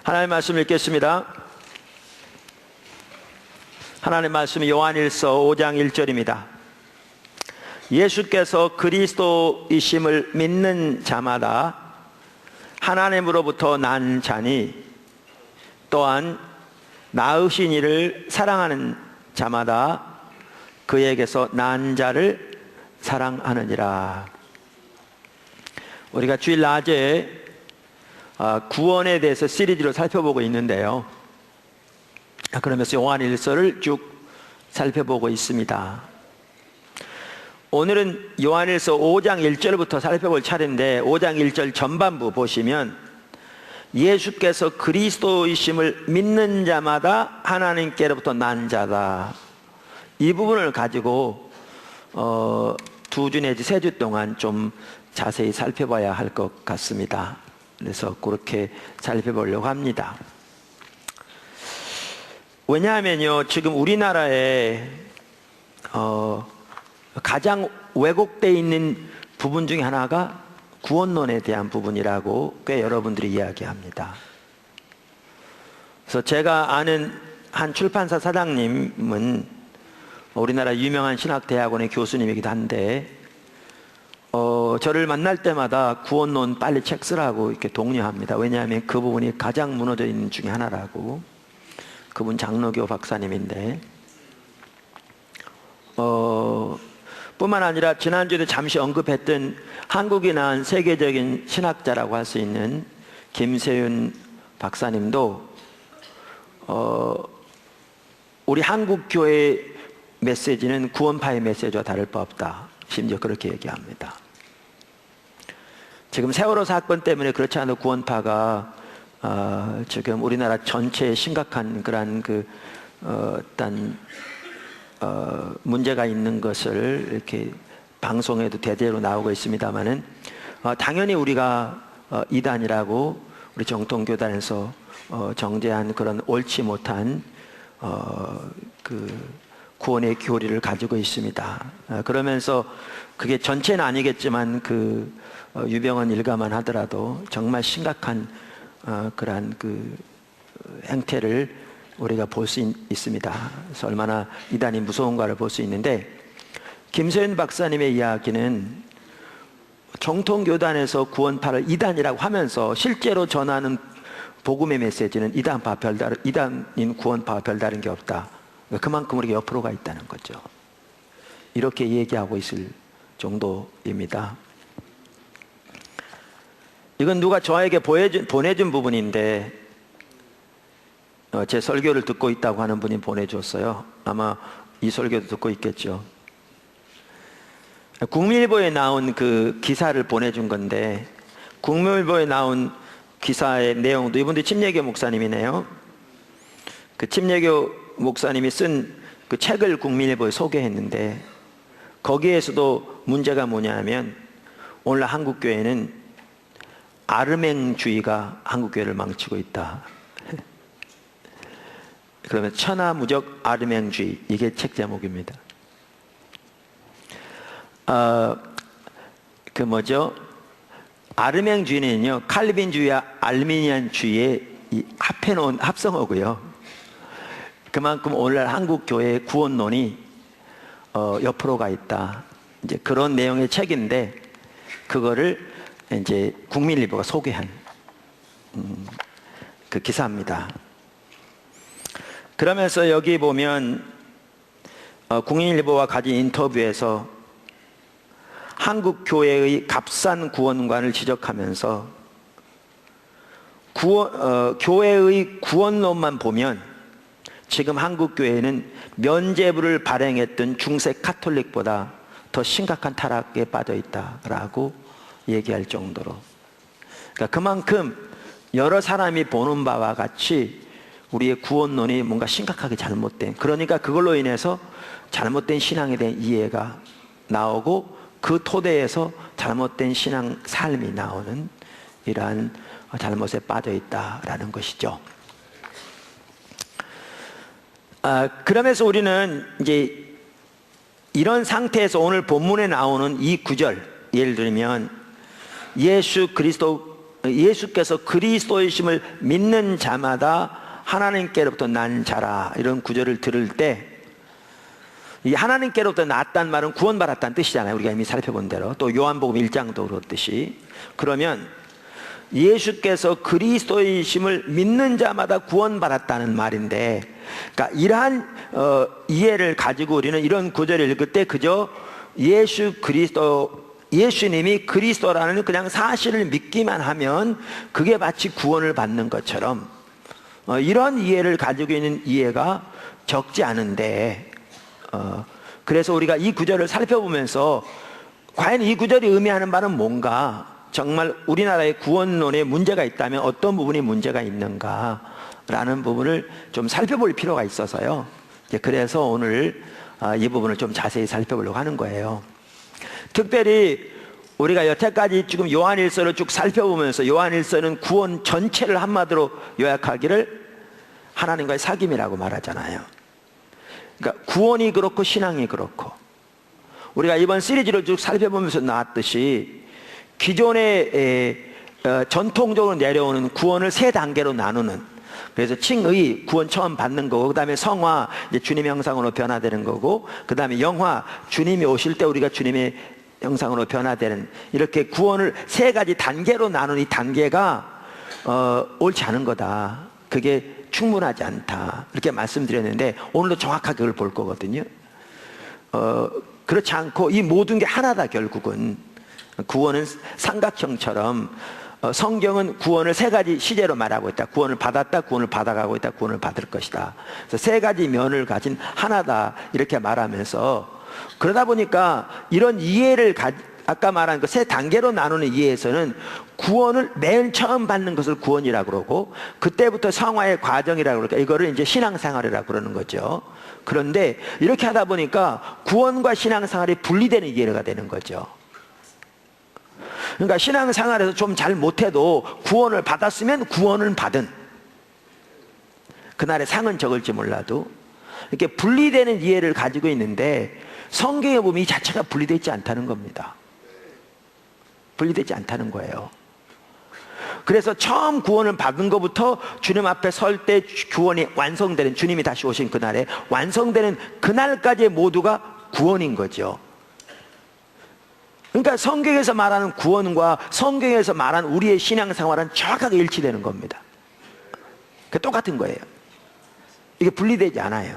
하나님의 말씀 읽겠습니다. 하나님의 말씀이 요한일서 5장 1절입니다. 예수께서 그리스도이심을 믿는 자마다 하나님으로부터 난 자니 또한 낳으신 이를 사랑하는 자마다 그에게서 난 자를 사랑하느니라. 우리가 주일 낮에 구원에 대해서 시리즈로 살펴보고 있는데요, 그러면서 요한일서를 쭉 살펴보고 있습니다. 오늘은 요한일서 5장 1절부터 살펴볼 차례인데, 5장 1절 전반부 보시면 예수께서 그리스도이심을 믿는 자마다 하나님께로부터 난 자다, 이 부분을 가지고 2주 내지 3주 동안 좀 자세히 살펴봐야 할 것 같습니다. 그래서 그렇게 살펴보려고 합니다. 왜냐하면요, 지금 우리나라에 가장 왜곡되어 있는 부분 중에 하나가 구원론에 대한 부분이라고 꽤 여러분들이 이야기합니다. 그래서 제가 아는 한 출판사 사장님은 우리나라 유명한 신학대학원의 교수님이기도 한데, 저를 만날 때마다 구원론 빨리 책 쓰라고 이렇게 독려합니다. 왜냐하면 그 부분이 가장 무너져 있는 중에 하나라고. 그분 장로교 박사님인데, 뿐만 아니라 지난주에도 잠시 언급했던 한국이 낳은 세계적인 신학자라고 할 수 있는 김세윤 박사님도 우리 한국교회 메시지는 구원파의 메시지와 다를 바 없다, 심지어 그렇게 얘기합니다. 지금 세월호 사건 때문에 그렇지 않은 구원파가 지금 우리나라 전체에 심각한 그런 어떤 문제가 있는 것을 이렇게 방송에도 대대로 나오고 있습니다만은, 당연히 우리가 이단이라고 우리 정통교단에서 정죄한 그런 옳지 못한 구원의 교리를 가지고 있습니다. 그러면서 그게 전체는 아니겠지만 유병헌 일가만 하더라도 정말 심각한 그러한 행태를 우리가 볼 수 있습니다. 그래서 얼마나 이단이 무서운가를 볼 수 있는데, 김세윤 박사님의 이야기는 정통교단에서 구원파를 이단이라고 하면서 실제로 전하는 복음의 메시지는 이단인 구원파와 별다른 게 없다. 그만큼 우리가 옆으로가 있다는 거죠. 이렇게 얘기하고 있을 정도입니다. 이건 누가 저에게 보내준 부분인데, 제 설교를 듣고 있다고 하는 분이 보내줬어요. 아마 이 설교도 듣고 있겠죠. 국민일보에 나온 그 기사를 보내준 건데, 국민일보에 나온 기사의 내용도, 이분들이 침례교 목사님이네요. 그 침례교 목사님이 쓴 그 책을 국민일보에 소개했는데, 거기에서도 문제가 뭐냐면, 오늘 한국교회는 아르맹주의가 한국교회를 망치고 있다. 그러면 천하무적 아르맹주의, 이게 책 제목입니다. 아르맹주의는요, 칼빈주의와 알미니안주의의 합해놓은 합성어고요. 그만큼 오늘날 한국교회의 구원론이 옆으로 가 있다, 이제 그런 내용의 책인데, 그거를 이제 국민일보가 소개한 그 기사입니다. 그러면서 여기 보면 국민일보와 가진 인터뷰에서 한국 교회의 값싼 구원관을 지적하면서 교회의 구원론만 보면 지금 한국 교회는 면죄부를 발행했던 중세 카톨릭보다 더 심각한 타락에 빠져 있다라고 얘기할 정도로, 그러니까 그만큼 여러 사람이 보는 바와 같이 우리의 구원론이 뭔가 심각하게 잘못된, 그러니까 그걸로 인해서 잘못된 신앙에 대한 이해가 나오고 그 토대에서 잘못된 신앙 삶이 나오는 이러한 잘못에 빠져 있다라는 것이죠. 그러면서 우리는 이제 이런 상태에서 오늘 본문에 나오는 이 구절, 예를 들면 예수 그리스도 예수께서 그리스도이심을 믿는 자마다 하나님께로부터 난 자라, 이런 구절을 들을 때, 이 하나님께로부터 났단 말은 구원받았다는 뜻이잖아요. 우리가 이미 살펴본 대로. 또 요한복음 1장도 그렇듯이. 그러면 예수께서 그리스도이심을 믿는 자마다 구원받았다는 말인데, 그러니까 이러한 이해를 가지고 우리는 이런 구절을 읽을 때 그저 예수님이 그리스도라는 그냥 사실을 믿기만 하면 그게 마치 구원을 받는 것처럼, 이런 이해를 가지고 있는 이해가 적지 않은데, 그래서 우리가 이 구절을 살펴보면서 과연 이 구절이 의미하는 바는 뭔가, 정말 우리나라의 구원론에 문제가 있다면 어떤 부분이 문제가 있는가 라는 부분을 좀 살펴볼 필요가 있어서요. 그래서 오늘 이 부분을 좀 자세히 살펴보려고 하는 거예요. 특별히 우리가 여태까지 지금 요한일서를 쭉 살펴보면서, 요한일서는 구원 전체를 한마디로 요약하기를 하나님과의 사귐이라고 말하잖아요. 그러니까 구원이 그렇고 신앙이 그렇고, 우리가 이번 시리즈를 쭉 살펴보면서 나왔듯이 기존에 전통적으로 내려오는 구원을 세 단계로 나누는, 그래서 칭의, 구원 처음 받는 거고, 그 다음에 성화, 이제 주님의 형상으로 변화되는 거고, 그 다음에 영화, 주님이 오실 때 우리가 주님의 형상으로 변화되는, 이렇게 구원을 세 가지 단계로 나눈 이 단계가 옳지 않은 거다, 그게 충분하지 않다, 이렇게 말씀드렸는데, 오늘도 정확하게 그걸 볼 거거든요. 그렇지 않고 이 모든 게 하나다. 결국은 구원은 삼각형처럼 성경은 구원을 세 가지 시제로 말하고 있다. 구원을 받았다, 구원을 받아가고 있다, 구원을 받을 것이다. 그래서 세 가지 면을 가진 하나다, 이렇게 말하면서, 그러다 보니까 이런 이해를 아까 말한 그 세 단계로 나누는 이해에서는 구원을 맨 처음 받는 것을 구원이라고 그러고, 그때부터 성화의 과정이라고 그러니까 이거를 이제 신앙생활이라고 그러는 거죠. 그런데 이렇게 하다 보니까 구원과 신앙생활이 분리되는 이해가 되는 거죠. 그러니까 신앙생활에서 좀 잘 못해도 구원을 받았으면 구원은 받은, 그날의 상은 적을지 몰라도, 이렇게 분리되는 이해를 가지고 있는데, 성경에 보면 이 자체가 분리되지 않다는 겁니다. 분리되지 않다는 거예요. 그래서 처음 구원을 받은 것부터 주님 앞에 설 때 구원이 완성되는, 주님이 다시 오신 그날에 완성되는 그날까지 모두가 구원인 거죠. 그러니까 성경에서 말하는 구원과 성경에서 말하는 우리의 신앙생활은 정확하게 일치되는 겁니다. 똑같은 거예요. 이게 분리되지 않아요.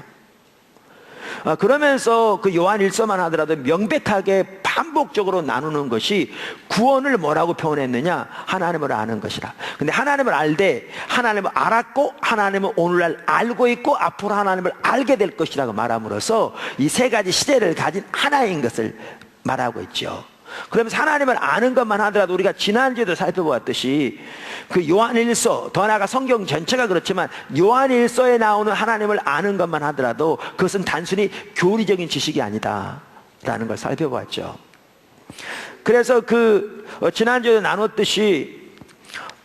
그러면서 그 요한일서만 하더라도 명백하게 반복적으로 나누는 것이, 구원을 뭐라고 표현했느냐? 하나님을 아는 것이라. 근데 하나님을 알되, 하나님을 알았고, 하나님을 오늘날 알고 있고, 앞으로 하나님을 알게 될 것이라고 말함으로써 이 세 가지 시제를 가진 하나인 것을 말하고 있죠. 그러면서 하나님을 아는 것만 하더라도, 우리가 지난주에도 살펴보았듯이 그 요한일서, 더 나아가 성경 전체가 그렇지만 요한일서에 나오는 하나님을 아는 것만 하더라도 그것은 단순히 교리적인 지식이 아니다 라는 걸 살펴보았죠. 그래서 지난주에 나눴듯이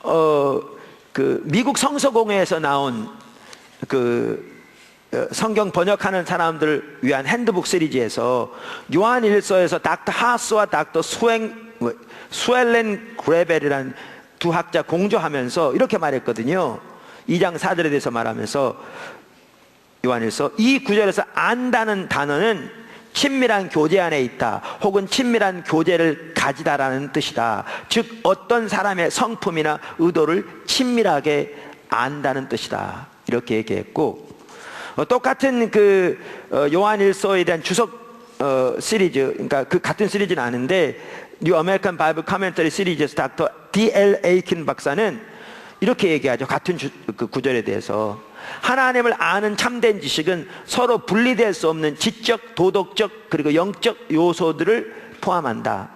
그 미국 성서공회에서 나온 성경 번역하는 사람들을 위한 핸드북 시리즈에서 요한일서에서 닥터 하스와 닥터 수엘렌 그레벨이라는 두 학자 공조하면서 이렇게 말했거든요. 2장 4절에 대해서 말하면서, 요한일서 이 구절에서 안다는 단어는 친밀한 교제 안에 있다, 혹은 친밀한 교제를 가지다라는 뜻이다. 즉 어떤 사람의 성품이나 의도를 친밀하게 안다는 뜻이다, 이렇게 얘기했고, 똑같은 요한일서에 대한 주석 시리즈, 그러니까 그 같은 시리즈는 아닌데 뉴 아메리칸 바이블 카멘터리 시리즈에서 닥터 D.L. 에이킨 박사는 이렇게 얘기하죠. 같은 그 구절에 대해서, 하나님을 아는 참된 지식은 서로 분리될 수 없는 지적, 도덕적, 그리고 영적 요소들을 포함한다.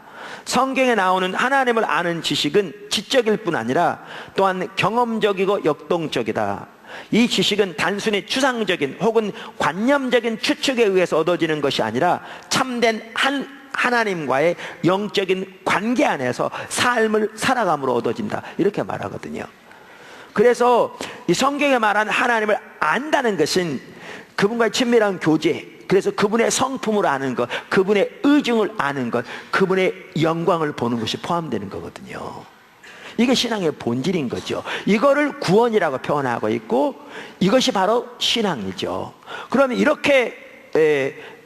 성경에 나오는 하나님을 아는 지식은 지적일 뿐 아니라 또한 경험적이고 역동적이다. 이 지식은 단순히 추상적인 혹은 관념적인 추측에 의해서 얻어지는 것이 아니라 참된 하나님과의 영적인 관계 안에서 삶을 살아감으로 얻어진다, 이렇게 말하거든요. 그래서 이 성경에 말하는 하나님을 안다는 것은 그분과의 친밀한 교제, 그래서 그분의 성품을 아는 것, 그분의 의중을 아는 것, 그분의 영광을 보는 것이 포함되는 거거든요. 이게 신앙의 본질인 거죠. 이거를 구원이라고 표현하고 있고 이것이 바로 신앙이죠. 그러면 이렇게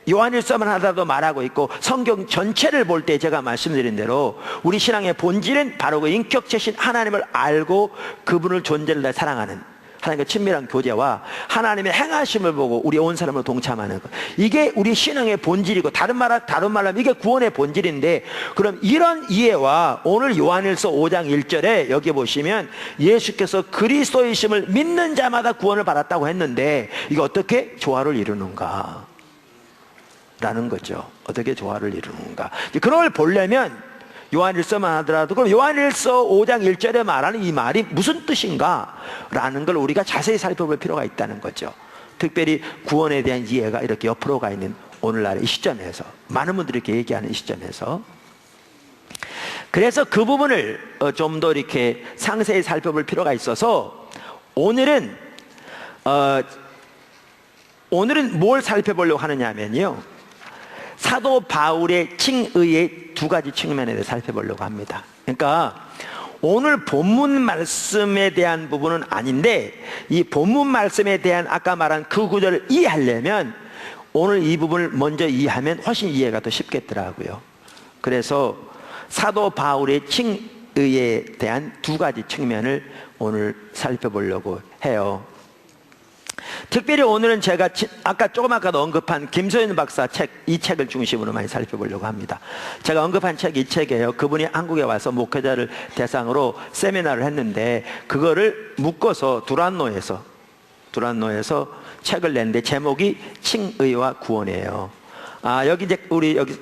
요한일서만 하다도 말하고 있고 성경 전체를 볼 때 제가 말씀드린 대로 우리 신앙의 본질은 바로 그 인격체신 하나님을 알고 그분을 존재를 다 사랑하는 하나님과 친밀한 교제와 하나님의 행하심을 보고 우리 온 사람으로 동참하는 것, 이게 우리 신앙의 본질이고 다른 말로 하면 이게 구원의 본질인데, 그럼 이런 이해와 오늘 요한일서 5장 1절에 여기 보시면 예수께서 그리스도이심을 믿는 자마다 구원을 받았다고 했는데 이게 어떻게 조화를 이루는가 라는 거죠. 어떻게 조화를 이루는가. 그런 걸 보려면 요한일서만 하더라도 그럼 요한일서 5장 1절에 말하는 이 말이 무슨 뜻인가 라는 걸 우리가 자세히 살펴볼 필요가 있다는 거죠. 특별히 구원에 대한 이해가 이렇게 옆으로 가 있는 오늘날의 이 시점에서, 많은 분들이 이렇게 얘기하는 이 시점에서, 그래서 그 부분을 좀 더 이렇게 상세히 살펴볼 필요가 있어서 오늘은 뭘 살펴보려고 하느냐 하면요, 사도 바울의 칭의의 두 가지 측면에 대해 살펴보려고 합니다. 그러니까 오늘 본문 말씀에 대한 부분은 아닌데 이 본문 말씀에 대한 아까 말한 그 구절을 이해하려면 오늘 이 부분을 먼저 이해하면 훨씬 이해가 더 쉽겠더라고요. 그래서 사도 바울의 칭의에 대한 두 가지 측면을 오늘 살펴보려고 해요. 특별히 오늘은 제가 조금 아까도 언급한 김소연 박사 책, 이 책을 중심으로 많이 살펴보려고 합니다. 제가 언급한 책이 이 책이에요. 그분이 한국에 와서 목회자를 대상으로 세미나를 했는데 그거를 묶어서 두란노에서 책을 냈는데 제목이 칭의와 구원이에요. 여기 이제 우리 여기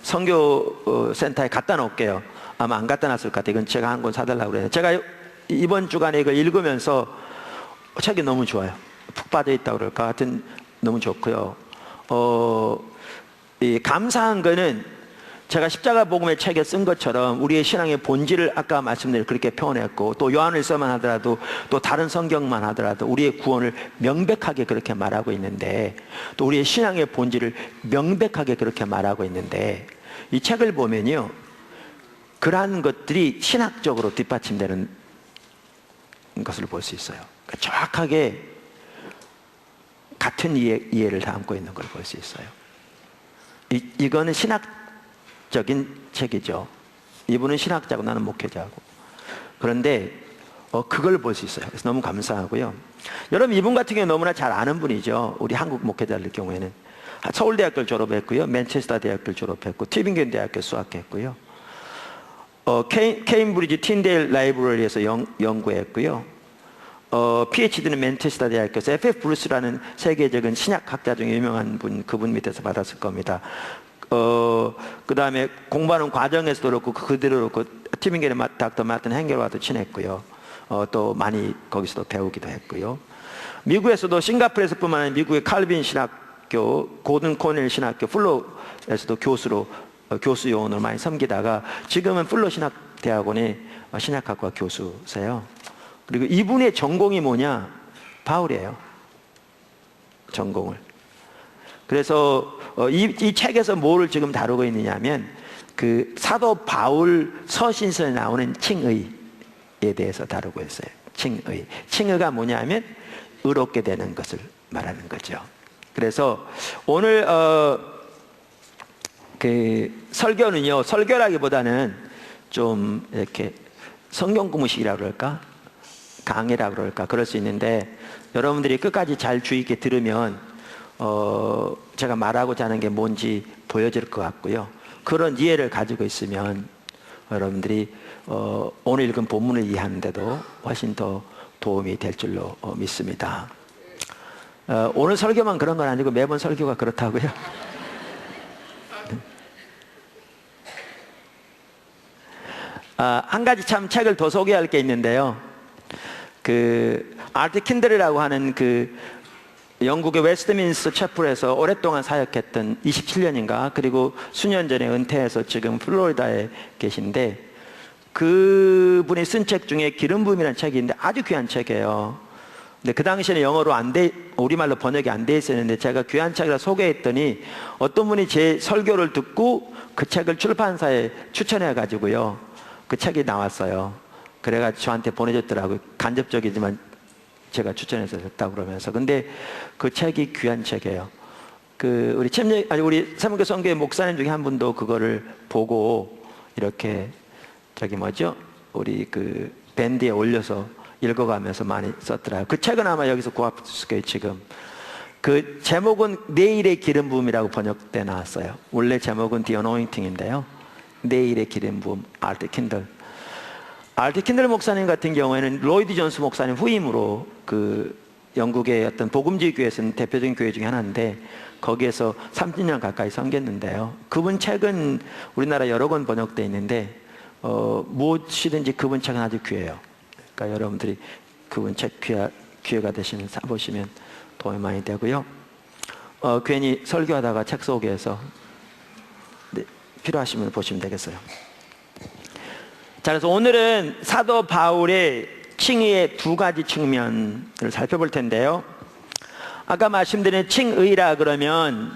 선교센터에 갖다 놓을게요. 아마 안 갖다 놨을 것 같아요. 이건 제가 한 권 사달라고 그래요. 제가 이번 주간에 이걸 읽으면서 책이 너무 좋아요. 푹 빠져 있다고 그럴까 하여튼 너무 좋고요. 감사한 거는 제가 십자가 복음의 책에 쓴 것처럼 우리의 신앙의 본질을 아까 말씀드린 그렇게 표현했고, 또 요한일서만 하더라도 또 다른 성경만 하더라도 우리의 구원을 명백하게 그렇게 말하고 있는데, 또 우리의 신앙의 본질을 명백하게 그렇게 말하고 있는데, 이 책을 보면요 그러한 것들이 신학적으로 뒷받침되는 것을 볼 수 있어요. 정확하게 같은 이해를 담고 있는 걸 볼 수 있어요. 이거는 신학적인 책이죠. 이분은 신학자고 나는 목회자고. 그런데 그걸 볼 수 있어요. 그래서 너무 감사하고요. 여러분, 이분 같은 경우는 너무나 잘 아는 분이죠. 우리 한국 목회자들 경우에는 서울대학교를 졸업했고요, 맨체스터 대학교를 졸업했고, 튜빙겐 대학교 수학했고요, 케임브리지 틴데일 라이브러리에서 연구했고요, PhD는 맨체스터 대학교에서 F.F. 브루스라는 세계적인 신약학자 중에 유명한 분, 그분 밑에서 받았을 겁니다. 그 다음에 공부하는 과정에서도 그렇고 그대로 그렇고 튜빙겐의 닥터 마틴 행겔과도 친했고요. 또 많이 거기서도 배우기도 했고요. 미국에서도 싱가포르에서 뿐만 아니라 미국의 칼빈 신학교, 고든 코넬 신학교, 플로에서도 교수 요원으로 많이 섬기다가 지금은 플로 신학대학원의 신학학과 교수세요. 그리고 이분의 전공이 뭐냐? 바울이에요. 전공을. 그래서 이 책에서 뭐를 지금 다루고 있느냐 하면 그 사도 바울 서신서에 나오는 칭의에 대해서 다루고 있어요. 칭의. 칭의가 뭐냐 하면 의롭게 되는 것을 말하는 거죠. 그래서 오늘 그 설교는요, 설교라기보다는 좀 이렇게 성경 공부식이라고 그럴까? 강의라고 그럴까? 그럴 수 있는데 여러분들이 끝까지 잘 주의 있게 들으면 제가 말하고자 하는 게 뭔지 보여질 것 같고요. 그런 이해를 가지고 있으면 여러분들이 오늘 읽은 본문을 이해하는데도 훨씬 더 도움이 될 줄로 믿습니다. 오늘 설교만 그런 건 아니고 매번 설교가 그렇다고요. 한 가지 참 책을 더 소개할 게 있는데요. 그 아르트 킨들이라고 하는 그 영국의 웨스트민스터 채플에서 오랫동안 사역했던 27년인가 그리고 수년 전에 은퇴해서 지금 플로리다에 계신데, 그분이 쓴 책 중에 기름 부음이라는 책인데 아주 귀한 책이에요. 근데 그 당시에는 영어로 우리말로 번역이 안 돼 있었는데 제가 귀한 책이라 소개했더니 어떤 분이 제 설교를 듣고 그 책을 출판사에 추천해 가지고요 그 책이 나왔어요. 그래가지고 저한테 보내줬더라고요. 간접적이지만 제가 추천해서 줬다고 그러면서. 근데 그 책이 귀한 책이에요. 우리 세문교 선교회 목사님 중에 한 분도 그거를 보고 이렇게 우리 밴드에 올려서 읽어가면서 많이 썼더라고요. 그 책은 아마 여기서 구할 수 있을 거예요, 지금. 그 제목은 내일의 기름 부음이라고 번역돼 나왔어요. 원래 제목은 The Anointing인데요. 내일의 기름 부음, 알트 킨들. 알트 킨들 목사님 같은 경우에는 로이드 존스 목사님 후임으로 영국의 어떤 복음주의 교회에서는 대표적인 교회 중에 하나인데 거기에서 30년 가까이 섬겼는데요. 그분 책은 우리나라 여러 권 번역되어 있는데 무엇이든지 그분 책은 아주 귀해요. 그러니까 여러분들이 그분 책 기회가 되시면 사보시면 도움이 많이 되고요. 괜히 설교하다가 책 소개해서 필요하시면 보시면 되겠어요. 자, 그래서 오늘은 사도 바울의 칭의의 두 가지 측면을 살펴볼 텐데요. 아까 말씀드린 칭의라 그러면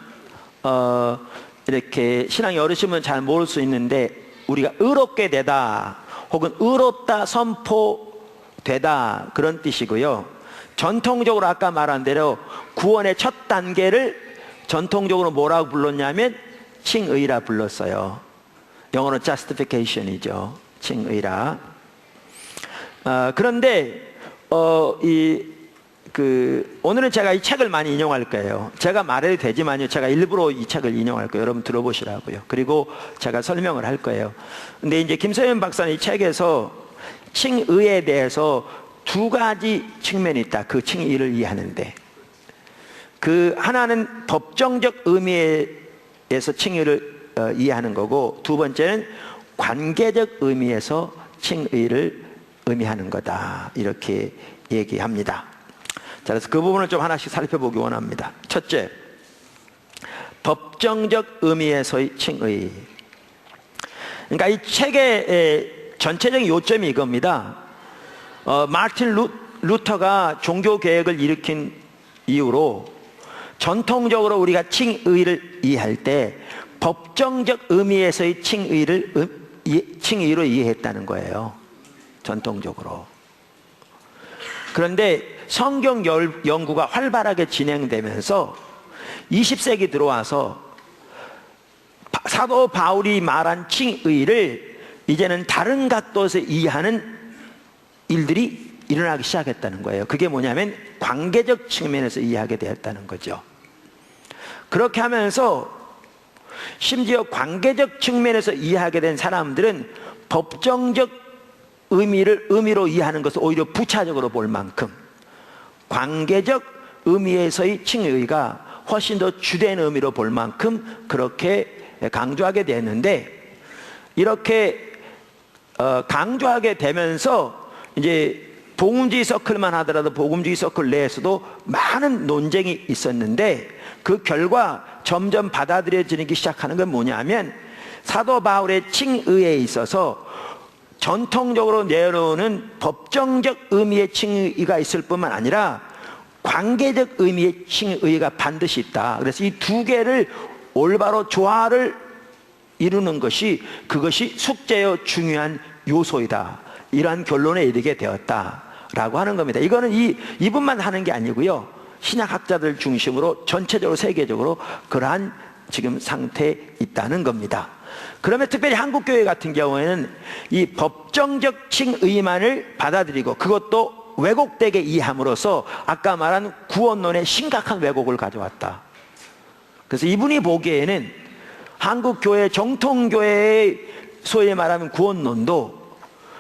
이렇게 신앙이 어르시면 잘 모를 수 있는데 우리가 의롭게 되다 혹은 의롭다 선포되다 그런 뜻이고요. 전통적으로 아까 말한 대로 구원의 첫 단계를 전통적으로 뭐라고 불렀냐면 칭의라 불렀어요. 영어로 justification이죠. 칭의라. 그런데 오늘은 제가 이 책을 많이 인용할 거예요. 제가 말해도 되지만요, 제가 일부러 이 책을 인용할 거예요. 여러분 들어보시라고요. 그리고 제가 설명을 할 거예요. 근데 이제 김서연 박사는 이 책에서 칭의에 대해서 두 가지 측면이 있다. 그 칭의를 이해하는데 하나는 법정적 의미에서 칭의를 이해하는 거고, 두 번째는 관계적 의미에서 칭의를 의미하는 거다, 이렇게 얘기합니다. 자, 그래서 그 부분을 좀 하나씩 살펴보기 원합니다. 첫째, 법정적 의미에서의 칭의. 그러니까 이 책의 전체적인 요점이 이겁니다. 마틴 루터가 종교개혁을 일으킨 이후로 전통적으로 우리가 칭의를 이해할 때 법정적 의미에서의 칭의로 이해했다는 거예요. 전통적으로. 그런데 성경 연구가 활발하게 진행되면서 20세기 들어와서 사도 바울이 말한 칭의를 이제는 다른 각도에서 이해하는 일들이 일어나기 시작했다는 거예요. 그게 뭐냐면 관계적 측면에서 이해하게 되었다는 거죠. 그렇게 하면서 심지어 관계적 측면에서 이해하게 된 사람들은 법정적 의미로 이해하는 것을 오히려 부차적으로 볼 만큼 관계적 의미에서의 칭의가 훨씬 더 주된 의미로 볼 만큼 그렇게 강조하게 됐는데, 이렇게 강조하게 되면서 이제 복음주의 서클만 하더라도 복음주의 서클 내에서도 많은 논쟁이 있었는데, 그 결과 점점 받아들여지기 시작하는 건 뭐냐면 사도 바울의 칭의에 있어서 전통적으로 내려오는 법정적 의미의 칭의가 있을 뿐만 아니라 관계적 의미의 칭의가 반드시 있다. 그래서 이 두 개를 올바로 조화를 이루는 것이, 그것이 숙제의 중요한 요소이다, 이러한 결론에 이르게 되었다라고 하는 겁니다. 이거는 이분만 하는 게 아니고요, 신약학자들 중심으로 전체적으로 세계적으로 그러한 지금 상태에 있다는 겁니다. 그러면 특별히 한국교회 같은 경우에는 이 법정적 칭의만을 받아들이고 그것도 왜곡되게 이해함으로써 아까 말한 구원론에 심각한 왜곡을 가져왔다. 그래서 이분이 보기에는 한국교회 정통교회의 소위 말하면 구원론도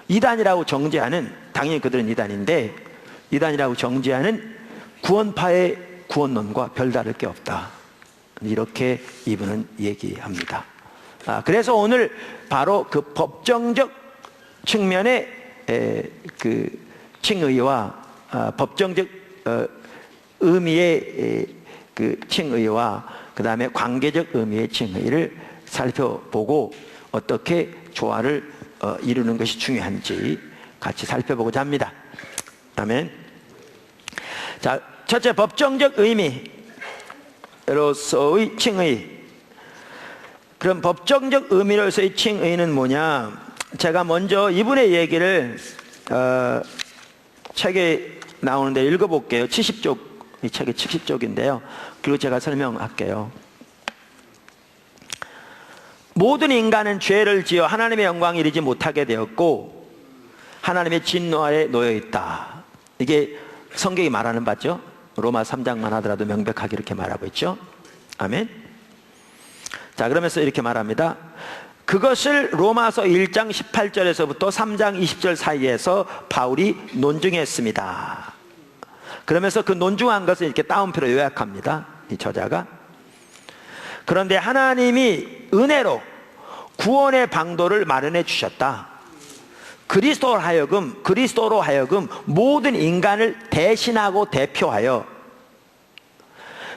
이단이라고 정죄하는, 당연히 그들은 이단인데 이단이라고 정죄하는 구원파의 구원론과 별다를 게 없다, 이렇게 이분은 얘기합니다. 그래서 오늘 바로 그 법정적 측면의 그 칭의와 법정적 의미의 그 칭의와 그 다음에 관계적 의미의 칭의를 살펴보고 어떻게 조화를 이루는 것이 중요한지 같이 살펴보고자 합니다. 아멘. 자, 첫째, 법정적 의미로서의 칭의. 그럼 법정적 의미로서의 칭의는 뭐냐? 제가 먼저 이분의 얘기를 책에 나오는데 읽어볼게요. 70쪽, 이 책이 70쪽인데요. 그리고 제가 설명할게요. 모든 인간은 죄를 지어 하나님의 영광에 이르지 못하게 되었고 하나님의 진노하에 놓여 있다. 이게 성경이 말하는 바죠. 로마 3장만 하더라도 명백하게 이렇게 말하고 있죠. 아멘. 자, 그러면서 이렇게 말합니다. 그것을 로마서 1장 18절에서부터 3장 20절 사이에서 바울이 논증했습니다. 그러면서 그 논증한 것을 이렇게 따옴표로 요약합니다. 이 저자가. 그런데 하나님이 은혜로 구원의 방도를 마련해 주셨다. 그리스도로 하여금 모든 인간을 대신하고 대표하여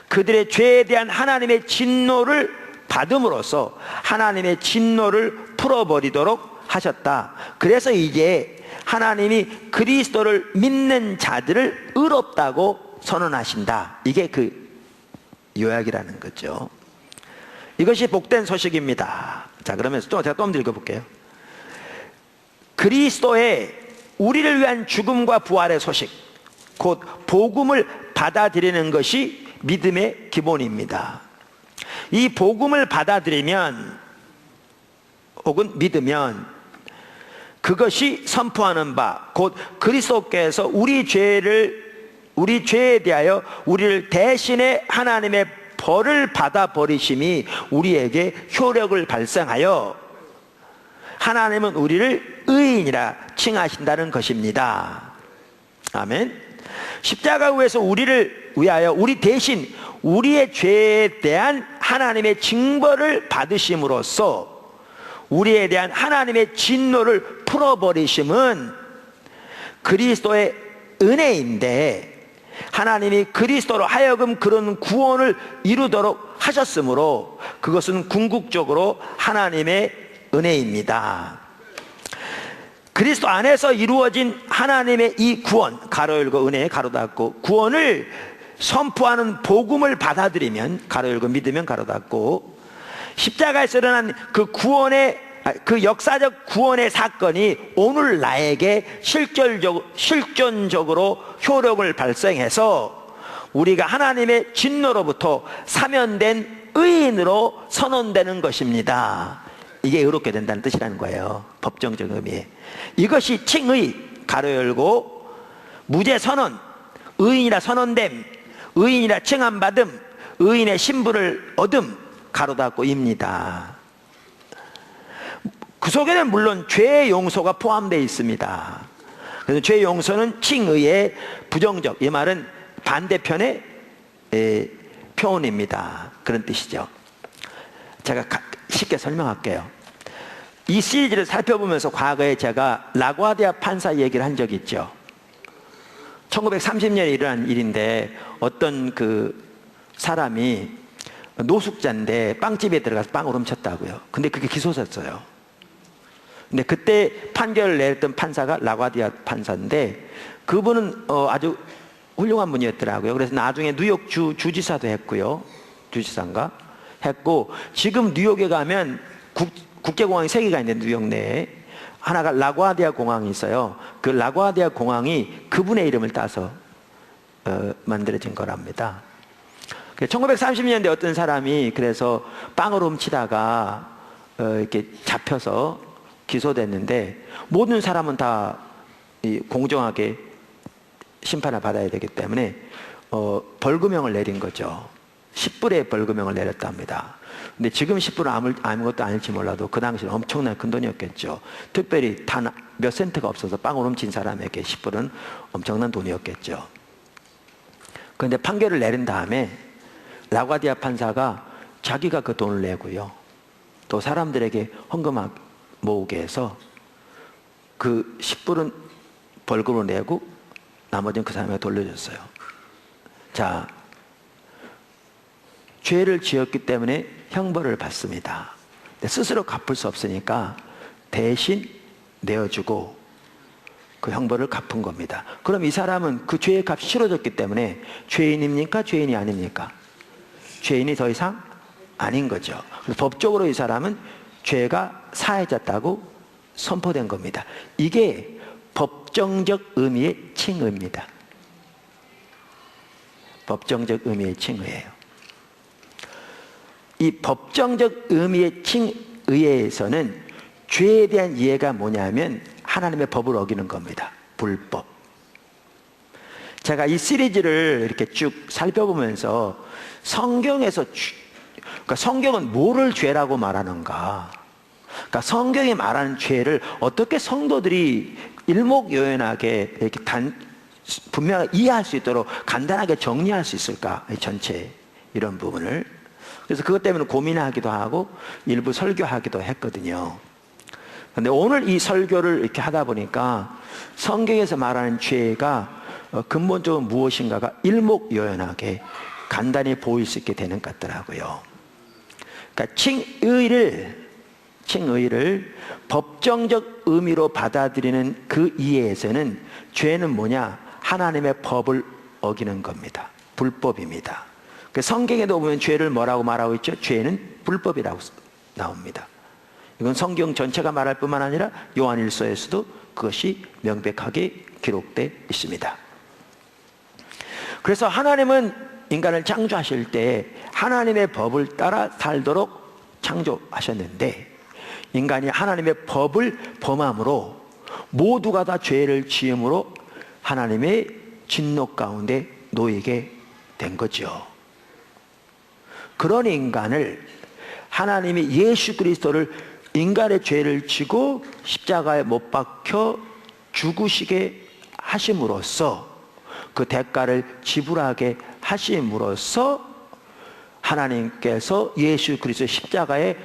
그들의 죄에 대한 하나님의 진노를 받음으로써 하나님의 진노를 풀어버리도록 하셨다. 그래서 이제 하나님이 그리스도를 믿는 자들을 의롭다고 선언하신다. 이게 그 요약이라는 거죠. 이것이 복된 소식입니다. 자, 그러면서 제가 또 한번 읽어볼게요. 그리스도의 우리를 위한 죽음과 부활의 소식, 곧 복음을 받아들이는 것이 믿음의 기본입니다. 이 복음을 받아들이면 혹은 믿으면 그것이 선포하는 바, 곧 그리스도께서 우리 죄에 대하여 우리를 대신해 하나님의 벌을 받아버리심이 우리에게 효력을 발생하여 하나님은 우리를 의인이라 칭하신다는 것입니다. 아멘. 십자가 위에서 우리를 위하여 우리 대신 우리의 죄에 대한 하나님의 징벌을 받으심으로써 우리에 대한 하나님의 진노를 풀어버리심은 그리스도의 은혜인데 하나님이 그리스도로 하여금 그런 구원을 이루도록 하셨으므로 그것은 궁극적으로 하나님의 은혜입니다. 그리스도 안에서 이루어진 하나님의 이 구원, 가로 열고 은혜, 가로 닫고 구원을 선포하는 복음을 받아들이면, 가로 열고 믿으면 가로 닫고, 십자가에서 일어난 그 구원의, 그 역사적 구원의 사건이 오늘 나에게 실존적으로 효력을 발생해서 우리가 하나님의 진노로부터 사면된 의인으로 선언되는 것입니다. 이게 의롭게 된다는 뜻이라는 거예요. 법정적 의미. 이것이 칭의, 가로 열고, 무죄 선언, 의인이라 선언됨, 의인이라 칭함받음, 의인의 신분을 얻음, 가로 닫고입니다. 그 속에는 물론 죄의 용서가 포함되어 있습니다. 그래서 죄의 용서는 칭의의 부정적, 이 말은 반대편의 표현입니다. 그런 뜻이죠. 제가 쉽게 설명할게요. 이 시리즈를 살펴보면서 과거에 제가 라과디아 판사 얘기를 한 적이 있죠. 1930년에 일어난 일인데 어떤 그 사람이 노숙자인데 빵집에 들어가서 빵을 훔쳤다고요. 근데 그게 기소됐어요. 근데 그때 판결을 내렸던 판사가 라과디아 판사인데 그분은 아주 훌륭한 분이었더라고요. 그래서 나중에 뉴욕 주지사도 했고요. 주지사인가? 했고 지금 뉴욕에 가면 국제공항이 3개가 있는데 뉴욕 내에 하나가 라과디아 공항이 있어요. 그 라과디아 공항이 그분의 이름을 따서 만들어진 거랍니다. 1930년대 어떤 사람이 그래서 빵을 훔치다가 이렇게 잡혀서 기소됐는데 모든 사람은 다 공정하게 심판을 받아야 되기 때문에 벌금형을 내린 거죠. 10불의 벌금형을 내렸답니다. 근데 지금 10불은 아무것도 아닐지 몰라도 그 당시는 엄청난 큰 돈이었겠죠. 특별히 단 몇 센트가 없어서 빵을 훔친 사람에게 10불은 엄청난 돈이었겠죠. 그런데 판결을 내린 다음에 라과디아 판사가 자기가 그 돈을 내고요. 또 사람들에게 헌금 모으게 해서 그 10불은 벌금으로 내고 나머지는 그 사람에게 돌려줬어요. 자, 죄를 지었기 때문에 형벌을 받습니다. 스스로 갚을 수 없으니까 대신 내어주고 그 형벌을 갚은 겁니다. 그럼 이 사람은 그 죄의 값이 치러졌기 때문에 죄인입니까? 죄인이 아닙니까? 죄인이 더 이상 아닌 거죠. 법적으로 이 사람은 죄가 사해졌다고 선포된 겁니다. 이게 법정적 의미의 칭의입니다. 법정적 의미의 칭의예요. 이 법정적 의미의 칭의에서는 죄에 대한 이해가 뭐냐면 하나님의 법을 어기는 겁니다. 불법. 제가 이 시리즈를 이렇게 쭉 살펴보면서 성경에서 그러니까 성경은 뭐를 죄라고 말하는가? 그러니까 성경이 말하는 죄를 어떻게 성도들이 일목요연하게 이렇게 분명하게 이해할 수 있도록 간단하게 정리할 수 있을까? 전체 이런 부분을. 그래서 그것 때문에 고민하기도 하고 일부 설교하기도 했거든요. 그런데 오늘 이 설교를 이렇게 하다 보니까 성경에서 말하는 죄가 근본적으로 무엇인가가 일목요연하게 간단히 보일 수 있게 되는 것 같더라고요. 그러니까 칭의를 법정적 의미로 받아들이는 그 이해에서는 죄는 뭐냐? 하나님의 법을 어기는 겁니다. 불법입니다. 성경에도 보면 죄를 뭐라고 말하고 있죠? 죄는 불법이라고 나옵니다. 이건 성경 전체가 말할 뿐만 아니라 요한일서에서도 그것이 명백하게 기록되어 있습니다. 그래서 하나님은 인간을 창조하실 때 하나님의 법을 따라 살도록 창조하셨는데 인간이 하나님의 법을 범함으로 모두가 다 죄를 지음으로 하나님의 진노 가운데 놓이게 된 거죠. 그런 인간을 하나님이 예수 그리스도를 인간의 죄를 지고 십자가에 못 박혀 죽으시게 하심으로써 그 대가를 지불하게 하심으로써 하나님께서 예수 그리스도의 십자가의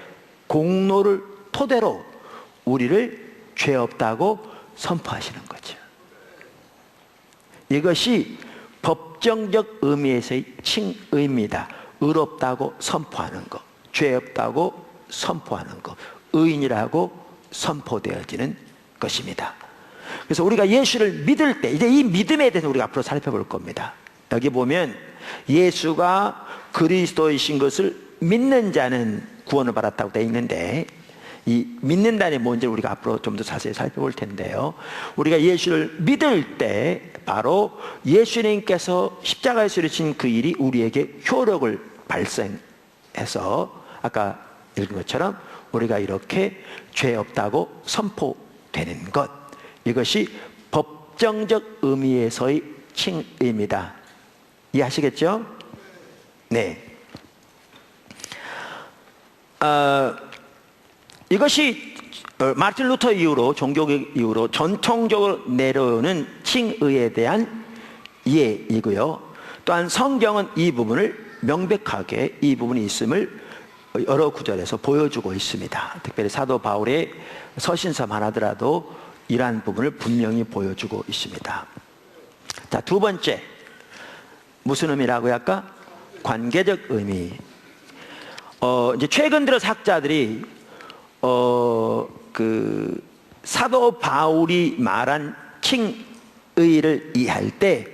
공로를 토대로 우리를 죄 없다고 선포하시는 거죠. 이것이 법정적 의미에서의 칭의입니다. 의롭다고 선포하는 것, 죄 없다고 선포하는 것, 의인이라고 선포되어지는 것입니다. 그래서 우리가 예수를 믿을 때 이제 이 믿음에 대해서 우리가 앞으로 살펴볼 겁니다. 여기 보면 예수가 그리스도이신 것을 믿는 자는 구원을 받았다고 되어 있는데 이 믿는다는 뭔지 우리가 앞으로 좀 더 자세히 살펴볼 텐데요. 우리가 예수를 믿을 때 바로 예수님께서 십자가에 쓰러진 그 일이 우리에게 효력을 발생해서 아까 읽은 것처럼 우리가 이렇게 죄 없다고 선포되는 것, 이것이 법정적 의미에서의 칭의입니다. 이해하시겠죠? 네. 이것이 마틴 루터 이후로 종교개혁 이후로 전통적으로 내려오는 칭의에 대한 이해이고요. 또한 성경은 이 부분을 명백하게 이 부분이 있음을 여러 구절에서 보여주고 있습니다. 특별히 사도 바울의 서신서만 하더라도 이러한 부분을 분명히 보여주고 있습니다. 자, 두 번째 무슨 의미라고요? 아까 관계적 의미. 이제 최근 들어 학자들이 그 사도 바울이 말한 칭의를 이해할 때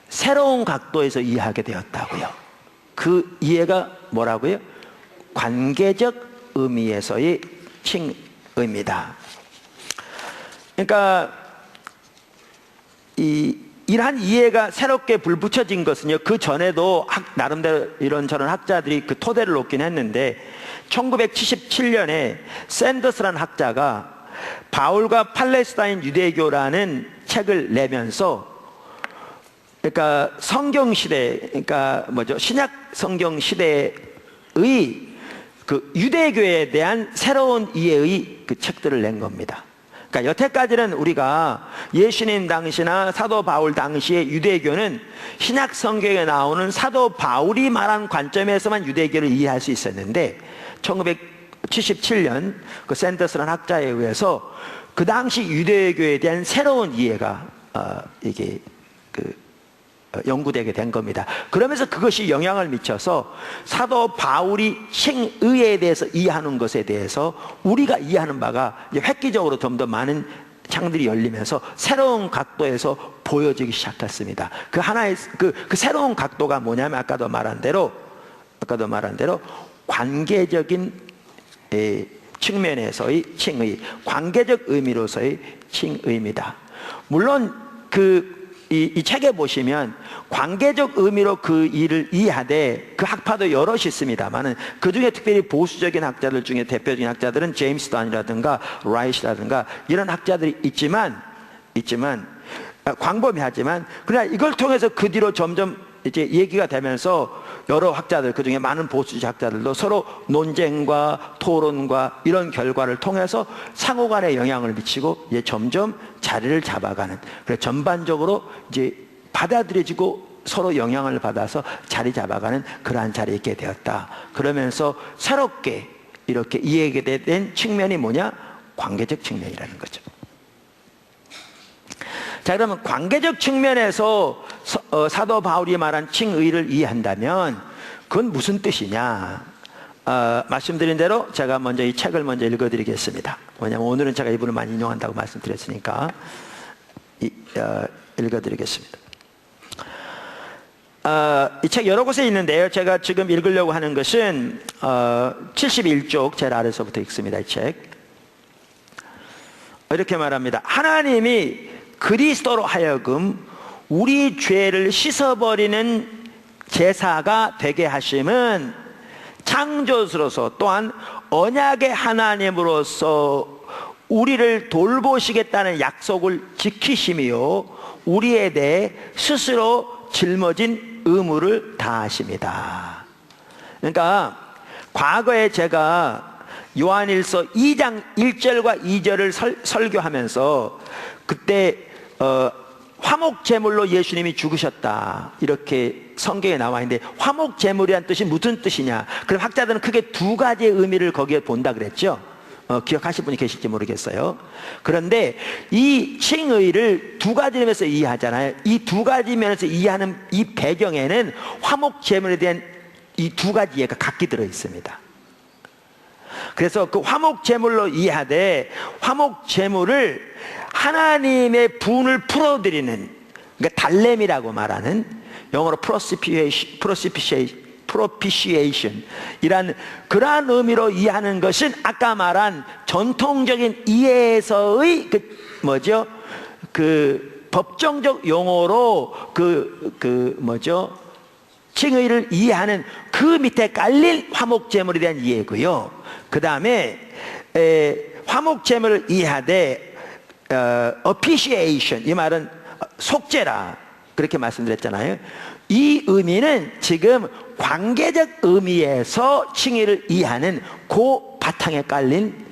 새로운 각도에서 이해하게 되었다고요. 그 이해가 뭐라고요? 관계적 의미에서의 칭의입니다. 그러니까 이러한 이해가 새롭게 불붙여진 것은요, 그 전에도 나름대로 이런저런 학자들이 그 토대를 놓긴 했는데 1977년에 샌더스라는 학자가 바울과 팔레스타인 유대교라는 책을 내면서 그러니까 성경 시대, 그러니까 신약 성경 시대의 그 유대교에 대한 새로운 이해의 그 책들을 낸 겁니다. 그러니까 여태까지는 우리가 예수님 당시나 사도 바울 당시의 유대교는 신약 성경에 나오는 사도 바울이 말한 관점에서만 유대교를 이해할 수 있었는데 1977년 그 샌더스라는 학자에 의해서 그 당시 유대교에 대한 새로운 이해가 이게 연구되게 된 겁니다. 그러면서 그것이 영향을 미쳐서 사도 바울이 칭의에 대해서 이해하는 것에 대해서 우리가 이해하는 바가 획기적으로 좀 더 많은 창들이 열리면서 새로운 각도에서 보여지기 시작했습니다. 그 하나의 그 새로운 각도가 뭐냐면 아까도 말한 대로 관계적인 측면에서의 칭의, 관계적 의미로서의 칭의입니다. 물론 이 책에 보시면 관계적 의미로 그 일을 이해하되 그 학파도 여럿이 있습니다만은 그 중에 특별히 보수적인 학자들 중에 대표적인 학자들은 제임스 단이라든가 라이시라든가 이런 학자들이 있지만 광범위하지만 그러나 이걸 통해서 그 뒤로 점점 이제 얘기가 되면서 여러 학자들, 그 중에 많은 보수적 학자들도 서로 논쟁과 토론과 이런 결과를 통해서 상호 간에 영향을 미치고 이제 점점 자리를 잡아가는, 그래서 전반적으로 이제 받아들여지고 서로 영향을 받아서 자리 잡아가는 그러한 자리에 있게 되었다. 그러면서 새롭게 이렇게 이해하게 된 측면이 뭐냐? 관계적 측면이라는 거죠. 자, 그러면 관계적 측면에서 사도 바울이 말한 칭의를 이해한다면 그건 무슨 뜻이냐? 말씀드린 대로 제가 먼저 이 책을 먼저 읽어드리겠습니다. 왜냐하면 오늘은 제가 이분을 많이 인용한다고 말씀드렸으니까 읽어드리겠습니다. 이 책 여러 곳에 있는데요, 제가 지금 읽으려고 하는 것은 71쪽 제일 아래서부터 읽습니다. 이 책 이렇게 말합니다. 하나님이 그리스도로 하여금 우리 죄를 씻어버리는 제사가 되게 하심은 창조주로서 또한 언약의 하나님으로서 우리를 돌보시겠다는 약속을 지키심이요 우리에 대해 스스로 짊어진 의무를 다하십니다. 그러니까 과거에 제가 요한일서 2장 1절과 2절을 설교하면서 그때 화목제물로 예수님이 죽으셨다 이렇게 성경에 나와 있는데, 화목제물이란 뜻이 무슨 뜻이냐? 그럼 학자들은 크게 두 가지의 의미를 거기에 본다 그랬죠. 기억하실 분이 계실지 모르겠어요. 그런데 이 칭의를 두 가지 면에서 이해하잖아요. 이 두 가지 면에서 이해하는 이 배경에는 화목제물에 대한 이 두 가지 이해가 각기 들어 있습니다. 그래서 그 화목제물로 이해하되 화목제물을 하나님의 분을 풀어드리는, 그러니까 달렘이라고 말하는, 영어로 propitiation 이란 그러한 의미로 이해하는 것은 아까 말한 전통적인 이해에서의 법정적 용어로 칭의를 이해하는 그 밑에 깔린 화목제물에 대한 이해고요. 그 다음에 화목제물을 이해하되 appreciation, 이 말은 속죄라 그렇게 말씀드렸잖아요. 이 의미는 지금 관계적 의미에서 칭의를 이해하는 그 바탕에 깔린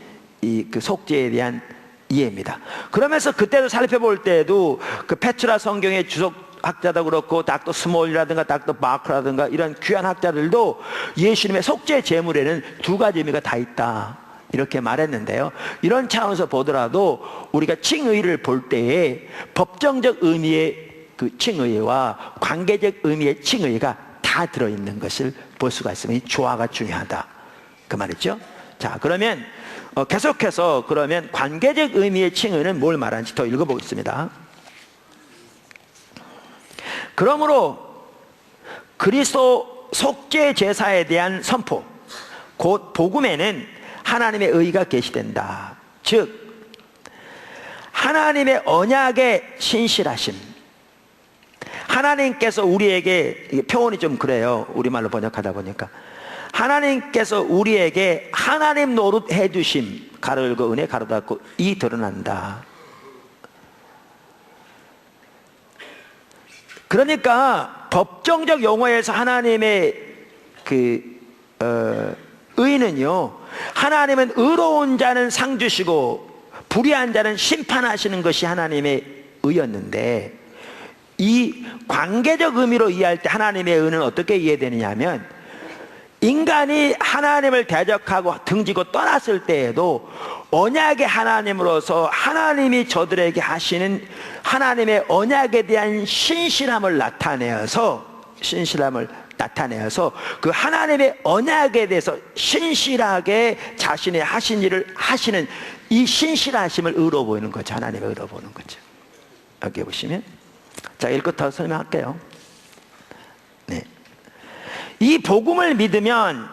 그 속죄에 대한 이해입니다. 그러면서 그때도 살펴볼 때도 그 페트라 성경의 주석 학자도 그렇고 닥터 스몰이라든가 닥터 바크라든가 이런 귀한 학자들도 예수님의 속죄 제물에는 두 가지 의미가 다 있다 이렇게 말했는데요, 이런 차원에서 보더라도 우리가 칭의를 볼 때에 법정적 의미의 그 칭의와 관계적 의미의 칭의가 다 들어있는 것을 볼 수가 있으면 이 조화가 중요하다 그 말이죠. 자, 그러면 계속해서 그러면 관계적 의미의 칭의는 뭘 말하는지 더 읽어보겠습니다. 그러므로 그리스도 속죄 제사에 대한 선포, 곧 복음에는 하나님의 의가 계시된다. 즉 하나님의 언약의 신실하심, 하나님께서 우리에게, 표현이 좀 그래요, 우리말로 번역하다 보니까, 하나님께서 우리에게 하나님 노릇 해주심, 가로 열고 은혜 가로 닫고 이 드러난다. 그러니까 법정적 용어에서 하나님의 의는요, 하나님은 의로운 자는 상 주시고 불의한 자는 심판하시는 것이 하나님의 의였는데, 이 관계적 의미로 이해할 때 하나님의 의는 어떻게 이해되느냐 하면, 인간이 하나님을 대적하고 등지고 떠났을 때에도 언약의 하나님으로서 하나님이 저들에게 하시는 하나님의 언약에 대한 신실함을 나타내어서 그 하나님의 언약에 대해서 신실하게 자신의 하신 일을 하시는 이 신실하심을 의로 보이는 거죠. 하나님의 의로 보는 거죠. 여기 보시면, 자, 읽고 더 설명할게요. 네. 이 복음을 믿으면,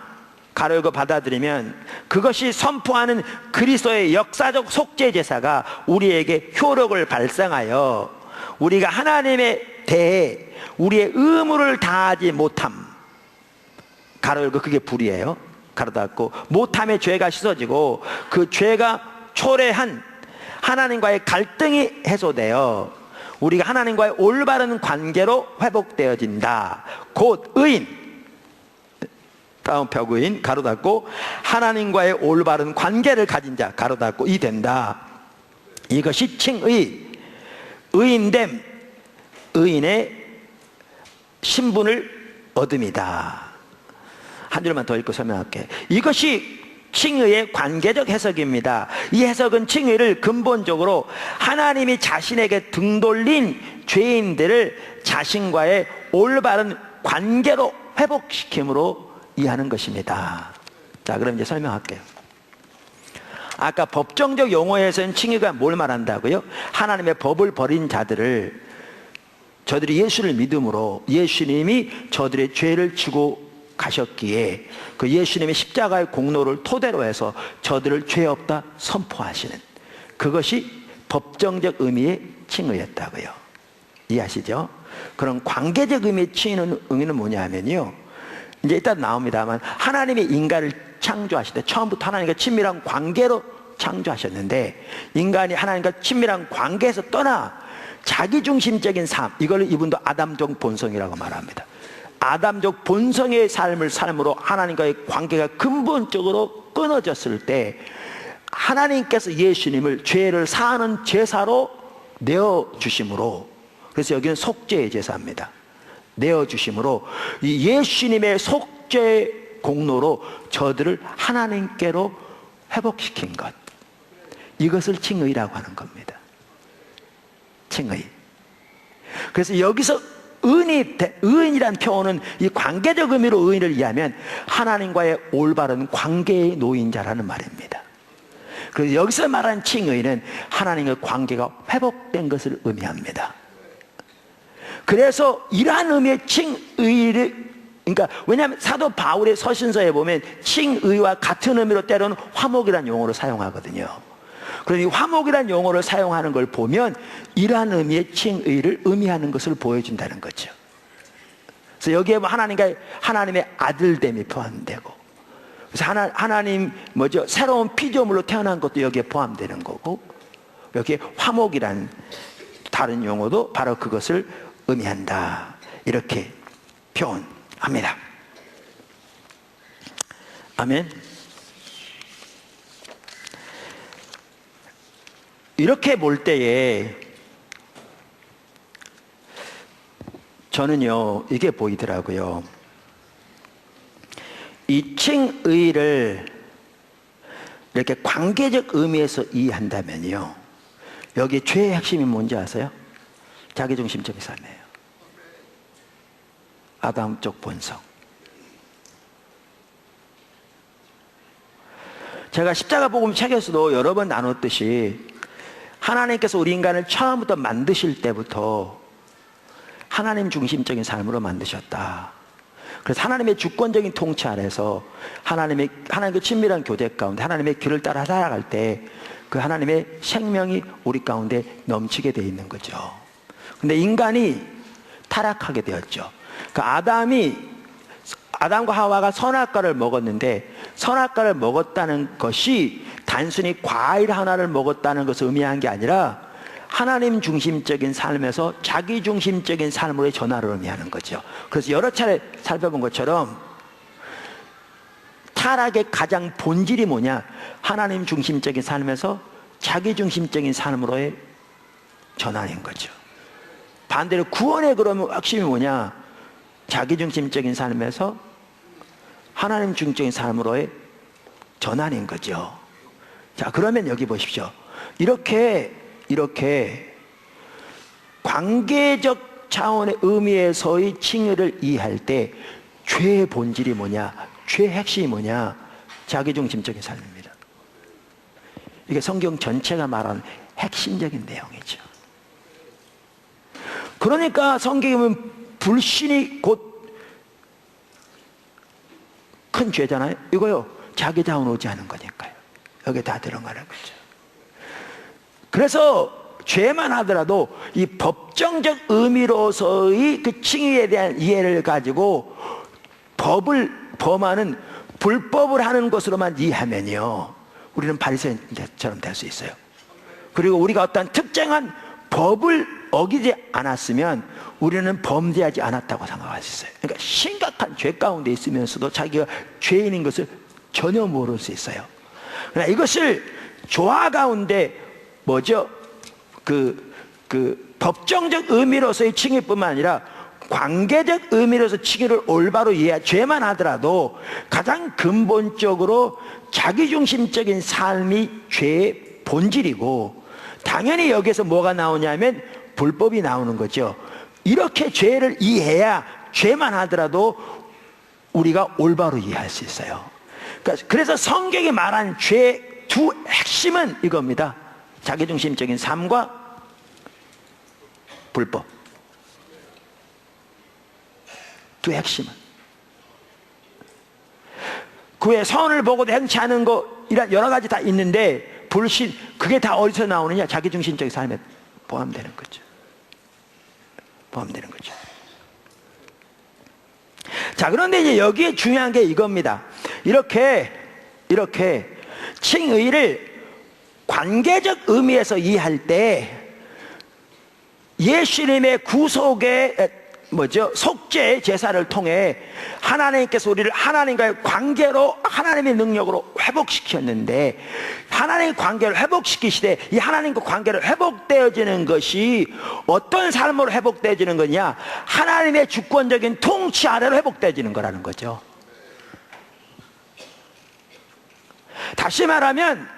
가로 열고 받아들이면 그것이 선포하는 그리스도의 역사적 속죄 제사가 우리에게 효력을 발생하여 우리가 하나님에 대해 우리의 의무를 다하지 못함, 가로 열고 그게 불이에요. 가로 닫고 못함의 죄가 씻어지고 그 죄가 초래한 하나님과의 갈등이 해소되어 우리가 하나님과의 올바른 관계로 회복되어진다. 곧 의인, 다음 벽의인, 가로 닫고 하나님과의 올바른 관계를 가진 자, 가로 닫고 이 된다. 이것이 칭의, 의인됨, 의인의 신분을 얻음이다. 한 줄만 더 읽고 설명할게. 이것이 칭의의 관계적 해석입니다. 이 해석은 칭의를 근본적으로 하나님이 자신에게 등 돌린 죄인들을 자신과의 올바른 관계로 회복시킴으로 이해하는 것입니다. 자, 그럼 이제 설명할게요. 아까 법정적 용어에서는 칭의가 뭘 말한다고요? 하나님의 법을 버린 자들을, 저들이 예수를 믿음으로 예수님이 저들의 죄를 지고 가셨기에 그 예수님의 십자가의 공로를 토대로 해서 저들을 죄 없다 선포하시는, 그것이 법정적 의미의 칭의였다고요. 이해하시죠? 그럼 관계적 의미의 칭의는 뭐냐 하면요, 이제 이따 나옵니다만 하나님이 인간을 창조하실 때 처음부터 하나님과 친밀한 관계로 창조하셨는데 인간이 하나님과 친밀한 관계에서 떠나 자기중심적인 삶, 이걸 이분도 아담적 본성이라고 말합니다. 아담적 본성의 삶을 삶으로 하나님과의 관계가 근본적으로 끊어졌을 때 하나님께서 예수님을 죄를 사하는 제사로 내어주심으로, 그래서 여기는 속죄의 제사입니다. 내어주심으로 이 예수님의 속죄 공로로 저들을 하나님께로 회복시킨 것, 이것을 칭의라고 하는 겁니다. 칭의. 그래서 여기서 의인이란 표현은 이 관계적 의미로 의인을 이해하면 하나님과의 올바른 관계에 놓인 자라는 말입니다. 그래서 여기서 말하는 칭의는 하나님과의 관계가 회복된 것을 의미합니다. 그래서 이러한 의미의 칭의를, 그러니까 왜냐하면 사도 바울의 서신서에 보면 칭의와 같은 의미로 때로는 화목이라는 용어를 사용하거든요. 그래서 이 화목이라는 용어를 사용하는 걸 보면 이러한 의미의 칭의를 의미하는 것을 보여준다는 거죠. 그래서 여기에 뭐 하나님의 아들됨이 포함되고, 그래서 하나님 새로운 피조물로 태어난 것도 여기에 포함되는 거고, 여기에 화목이란 다른 용어도 바로 그것을 의미한다, 이렇게 표현합니다. 아멘. 이렇게 볼 때에 저는요, 이게 보이더라고요. 이 칭의를 이렇게 관계적 의미에서 이해한다면요, 여기 죄의 핵심이 뭔지 아세요? 자기중심적인 삶이에요. 아담적 본성. 제가 십자가 복음 책에서도 여러 번 나눴듯이 하나님께서 우리 인간을 처음부터 만드실 때부터 하나님 중심적인 삶으로 만드셨다. 그래서 하나님의 주권적인 통치 아래서 하나님과 친밀한 교제 가운데 하나님의 길을 따라 살아갈 때 그 하나님의 생명이 우리 가운데 넘치게 되어 있는 거죠. 근데 인간이 타락하게 되었죠. 그 아담과 하와가 선악과를 먹었는데, 선악과를 먹었다는 것이 단순히 과일 하나를 먹었다는 것을 의미한 게 아니라 하나님 중심적인 삶에서 자기 중심적인 삶으로의 전환을 의미하는 거죠. 그래서 여러 차례 살펴본 것처럼 타락의 가장 본질이 뭐냐? 하나님 중심적인 삶에서 자기 중심적인 삶으로의 전환인 거죠. 반대로 구원의 그러면 핵심이 뭐냐? 자기 중심적인 삶에서 하나님 중심적인 삶으로의 전환인 거죠. 자, 그러면 여기 보십시오. 이렇게 관계적 차원의 의미에서의 칭의를 이해할 때 죄의 본질이 뭐냐? 죄의 핵심이 뭐냐? 자기중심적인 삶입니다. 이게 성경 전체가 말하는 핵심적인 내용이죠. 그러니까 성경에 보면 불신이 곧 큰 죄잖아요. 이거요, 자기 자원 의지하는 거니까요. 여기에 다 들어가는 거죠. 그래서 죄만 하더라도 이 법정적 의미로서의 그 칭의에 대한 이해를 가지고 법을 범하는 불법을 하는 것으로만 이해하면요, 우리는 바리새인처럼 될 수 있어요. 그리고 우리가 어떤 특정한 법을 어기지 않았으면 우리는 범죄하지 않았다고 생각할 수 있어요. 그러니까 심각한 죄 가운데 있으면서도 자기가 죄인인 것을 전혀 모를 수 있어요. 그러나 이것을 조화 가운데 뭐죠? 법정적 의미로서의 칭의뿐만 아니라 관계적 의미로서 칭의를 올바로 이해해, 죄만 하더라도 가장 근본적으로 자기중심적인 삶이 죄의 본질이고, 당연히 여기서 뭐가 나오냐면 불법이 나오는 거죠. 이렇게 죄를 이해해야 죄만 하더라도 우리가 올바로 이해할 수 있어요. 그래서 성경이 말한 죄의 두 핵심은 이겁니다. 자기중심적인 삶과 불법. 두 핵심은. 그 외에 선을 보고도 행치 않은 거, 이런 여러 가지 다 있는데, 불신, 그게 다 어디서 나오느냐? 자기중심적인 삶에 포함되는 거죠. 포함되는 거죠. 자, 그런데 이제 여기에 중요한 게 이겁니다. 이렇게 칭의를 관계적 의미에서 이해할 때 예수님의 구속의 속죄 제사를 통해 하나님께서 우리를 하나님과의 관계로, 하나님의 능력으로 회복시켰는데, 하나님의 관계를 회복시키시되 이 하나님과 관계를 회복되어지는 것이 어떤 삶으로 회복되어지는 거냐? 하나님의 주권적인 통치 아래로 회복되어지는 거라는 거죠. 다시 말하면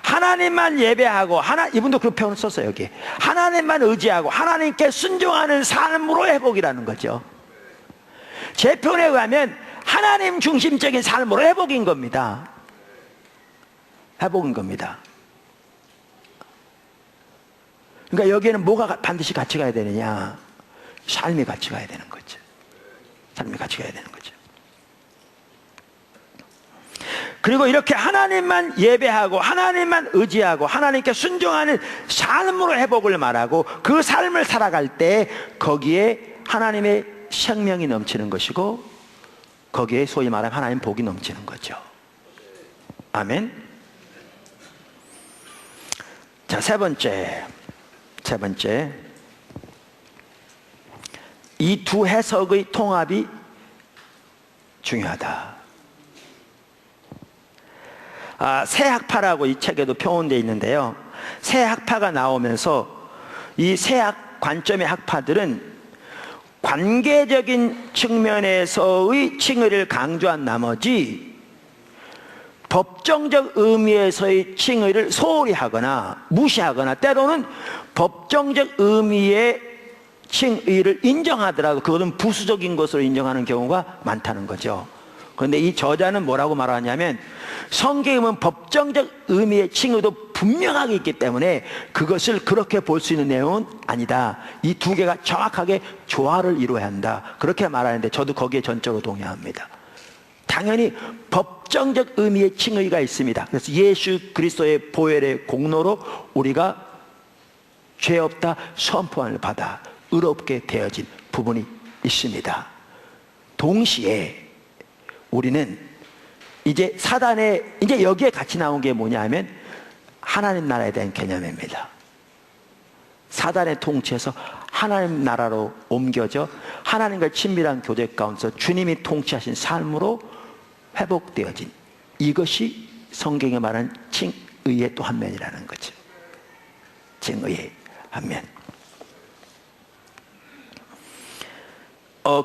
하나님만 예배하고, 이분도 그 표현을 썼어요. 여기 하나님만 의지하고 하나님께 순종하는 삶으로 회복이라는 거죠. 제 표현에 의하면 하나님 중심적인 삶으로 회복인 겁니다. 회복인 겁니다. 그러니까 여기에는 뭐가 반드시 같이 가야 되느냐? 삶이 같이 가야 되는 거죠. 삶이 같이 가야 되는 거죠. 그리고 이렇게 하나님만 예배하고 하나님만 의지하고 하나님께 순종하는 삶으로 회복을 말하고, 그 삶을 살아갈 때 거기에 하나님의 생명이 넘치는 것이고, 거기에 소위 말하는 하나님 복이 넘치는 거죠. 아멘. 자, 세 번째, 이 두 해석의 통합이 중요하다. 새 학파라고 이 책에도 표현되어 있는데요, 새 학파가 나오면서 이 새 관점의 학파들은 관계적인 측면에서의 칭의를 강조한 나머지 법정적 의미에서의 칭의를 소홀히 하거나 무시하거나, 때로는 법정적 의미의 칭의를 인정하더라도 그것은 부수적인 것으로 인정하는 경우가 많다는 거죠. 그런데 이 저자는 뭐라고 말하냐면, 성경은 법정적 의미의 칭의도 분명하게 있기 때문에 그것을 그렇게 볼 수 있는 내용은 아니다. 이 두 개가 정확하게 조화를 이루어야 한다. 그렇게 말하는데 저도 거기에 전적으로 동의합니다. 당연히 법정적 의미의 칭의가 있습니다. 그래서 예수 그리스도의 보혈의 공로로 우리가 죄 없다 선포함을 받아 의롭게 되어진 부분이 있습니다. 동시에 우리는 이제 이제 여기에 같이 나온 게 뭐냐 하면 하나님 나라에 대한 개념입니다. 사단의 통치에서 하나님 나라로 옮겨져 하나님과 친밀한 교제 가운데서 주님이 통치하신 삶으로 회복되어진, 이것이 성경에 말하는 칭의의 또 한 면이라는 거죠. 칭의의 한 면.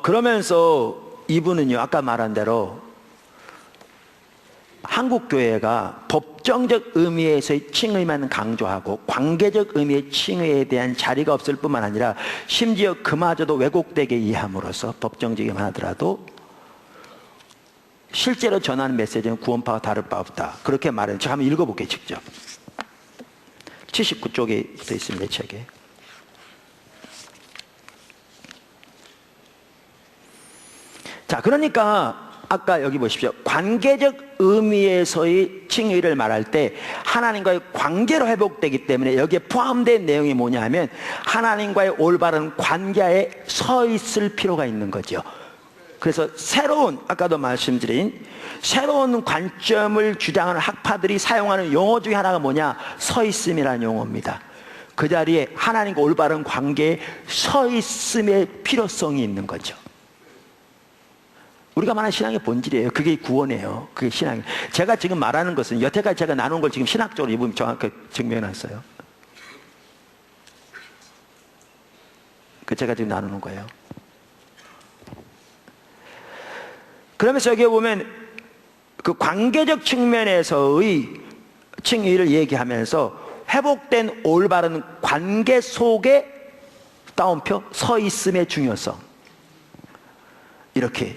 그러면서 이분은요, 아까 말한 대로 한국교회가 법정적 의미에서의 칭의만 강조하고 관계적 의미의 칭의에 대한 자리가 없을 뿐만 아니라 심지어 그마저도 왜곡되게 이해함으로써 법정적이만 하더라도 실제로 전하는 메시지는 구원파와 다를 바 없다, 그렇게 말해요. 제가 한번 읽어볼게요. 직접 79쪽에 붙어 있습니다. 이 책에. 자, 그러니까 아까 여기 보십시오. 관계적 의미에서의 칭의를 말할 때 하나님과의 관계로 회복되기 때문에 여기에 포함된 내용이 뭐냐 하면 하나님과의 올바른 관계에 서 있을 필요가 있는 거죠. 그래서 새로운, 아까도 말씀드린 새로운 관점을 주장하는 학파들이 사용하는 용어 중에 하나가 뭐냐? 서 있음이라는 용어입니다. 그 자리에 하나님과 올바른 관계에 서 있음의 필요성이 있는 거죠. 우리가 말하는 신앙의 본질이에요. 그게 구원이에요. 그게 신앙이에요. 제가 지금 말하는 것은 여태까지 제가 나눈 걸 지금 신학적으로 이분이 정확하게 증명해놨어요. 그 제가 지금 나누는 거예요. 그러면서 여기에 보면 그 관계적 측면에서의 칭의를 얘기하면서 회복된 올바른 관계 속에 따옴표 서 있음의 중요성 이렇게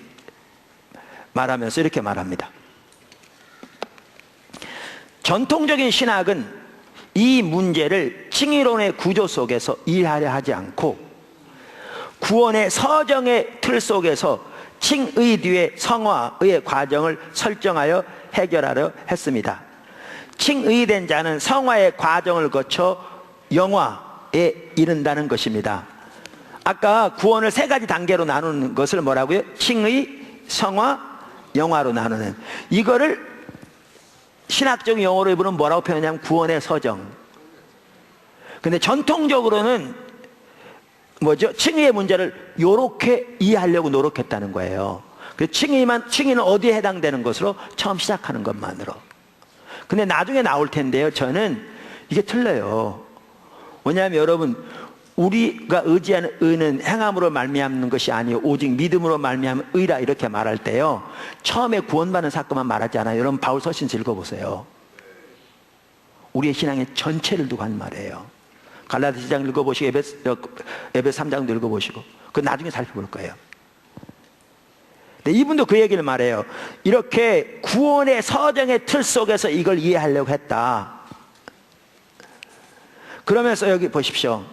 말하면서 이렇게 말합니다. 전통적인 신학은 이 문제를 칭의론의 구조 속에서 이해하려 하지 않고 구원의 서정의 틀 속에서 칭의 뒤에 성화의 과정을 설정하여 해결하려 했습니다. 칭의된 자는 성화의 과정을 거쳐 영화에 이른다는 것입니다. 아까 구원을 세 가지 단계로 나누는 것을 뭐라고요? 칭의, 성화, 영화로 나누는, 이거를 신학적 용어로 이분은 뭐라고 표현하냐면 구원의 서정. 근데 전통적으로는 뭐죠? 칭의의 문제를 요렇게 이해하려고 노력했다는 거예요. 그래서 칭의는 어디에 해당되는 것으로 처음 시작하는 것만으로. 근데 나중에 나올 텐데요, 저는 이게 틀려요. 왜냐하면 여러분, 우리가 의지하는 의는 행함으로 말미암는 것이 아니요 오직 믿음으로 말미암은 의라 이렇게 말할 때요, 처음에 구원받는 사건만 말하지 않아요. 여러분 바울 서신서 읽어보세요. 우리의 신앙의 전체를 두고 한 말이에요. 갈라디아 2장 읽어보시고 에베소 3장도 읽어보시고 그 나중에 살펴볼 거예요. 근데 이분도 그 얘기를 말해요. 이렇게 구원의 서정의 틀 속에서 이걸 이해하려고 했다. 그러면서 여기 보십시오.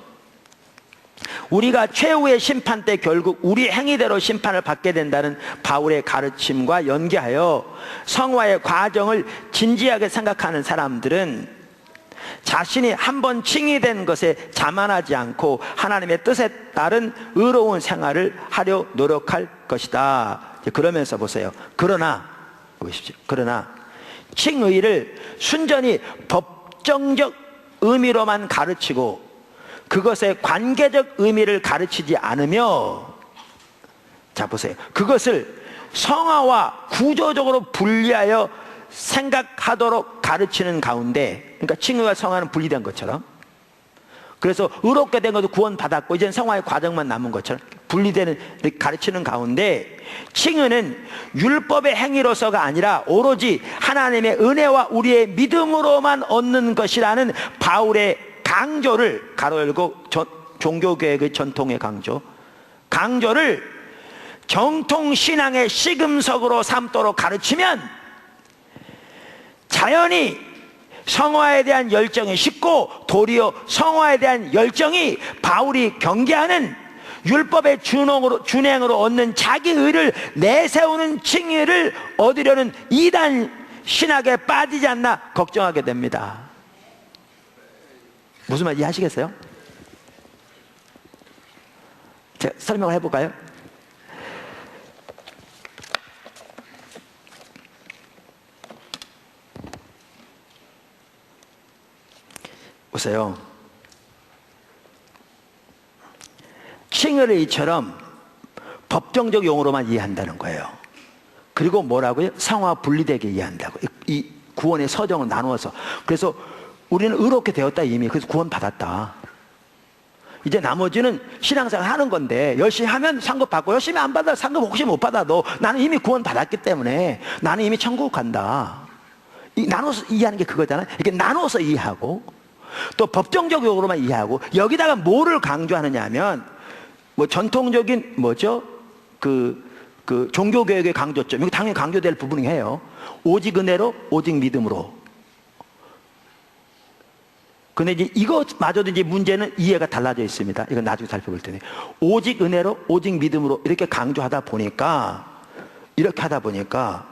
우리가 최후의 심판 때 결국 우리 행위대로 심판을 받게 된다는 바울의 가르침과 연계하여 성화의 과정을 진지하게 생각하는 사람들은 자신이 한번 칭의된 것에 자만하지 않고 하나님의 뜻에 따른 의로운 생활을 하려 노력할 것이다. 그러면서 보세요. 그러나 보십시오. 그러나 칭의를 순전히 법정적 의미로만 가르치고 그것의 관계적 의미를 가르치지 않으며, 자 보세요. 그것을 성화와 구조적으로 분리하여 생각하도록 가르치는 가운데, 그러니까 칭의와 성화는 분리된 것처럼, 그래서 의롭게 된 것도 구원받았고 이제는 성화의 과정만 남은 것처럼 분리되는 가르치는 가운데, 칭의는 율법의 행위로서가 아니라 오로지 하나님의 은혜와 우리의 믿음으로만 얻는 것이라는 바울의 강조를, 가로 열고 종교개혁의 전통의 강조를 정통신앙의 시금석으로 삼도록 가르치면 자연히 성화에 대한 열정이 식고 도리어 성화에 대한 열정이 바울이 경계하는 율법의 준행으로 얻는 자기 의를 내세우는 칭의를 얻으려는 이단 신학에 빠지지 않나 걱정하게 됩니다. 무슨 말 이해하시겠어요? 제가 설명을 해볼까요? 보세요. 칭의를 이처럼 법정적 용어로만 이해한다는 거예요. 그리고 뭐라고요? 성화 분리되게 이해한다고. 이 구원의 서정을 나누어서. 그래서 우리는 의롭게 되었다 이미. 그래서 구원 받았다. 이제 나머지는 신앙생활 하는 건데 열심히 하면 상급 받고 열심히 안 받아 상급 혹시 못 받아도 나는 이미 구원 받았기 때문에 나는 이미 천국 간다. 나눠서 이해하는 게 그거잖아요. 이렇게 나눠서 이해하고 또 법정적 용어로만 이해하고 여기다가 뭐를 강조하느냐 하면 뭐 전통적인 뭐죠? 그 종교개혁의 강조점. 이거 당연히 강조될 부분이 해요. 오직 은혜로 오직 믿음으로. 근데 이제 이것마저도 이제 문제는 이해가 달라져 있습니다. 이건 나중에 살펴볼 텐데. 오직 은혜로, 오직 믿음으로 이렇게 강조하다 보니까 이렇게 하다 보니까,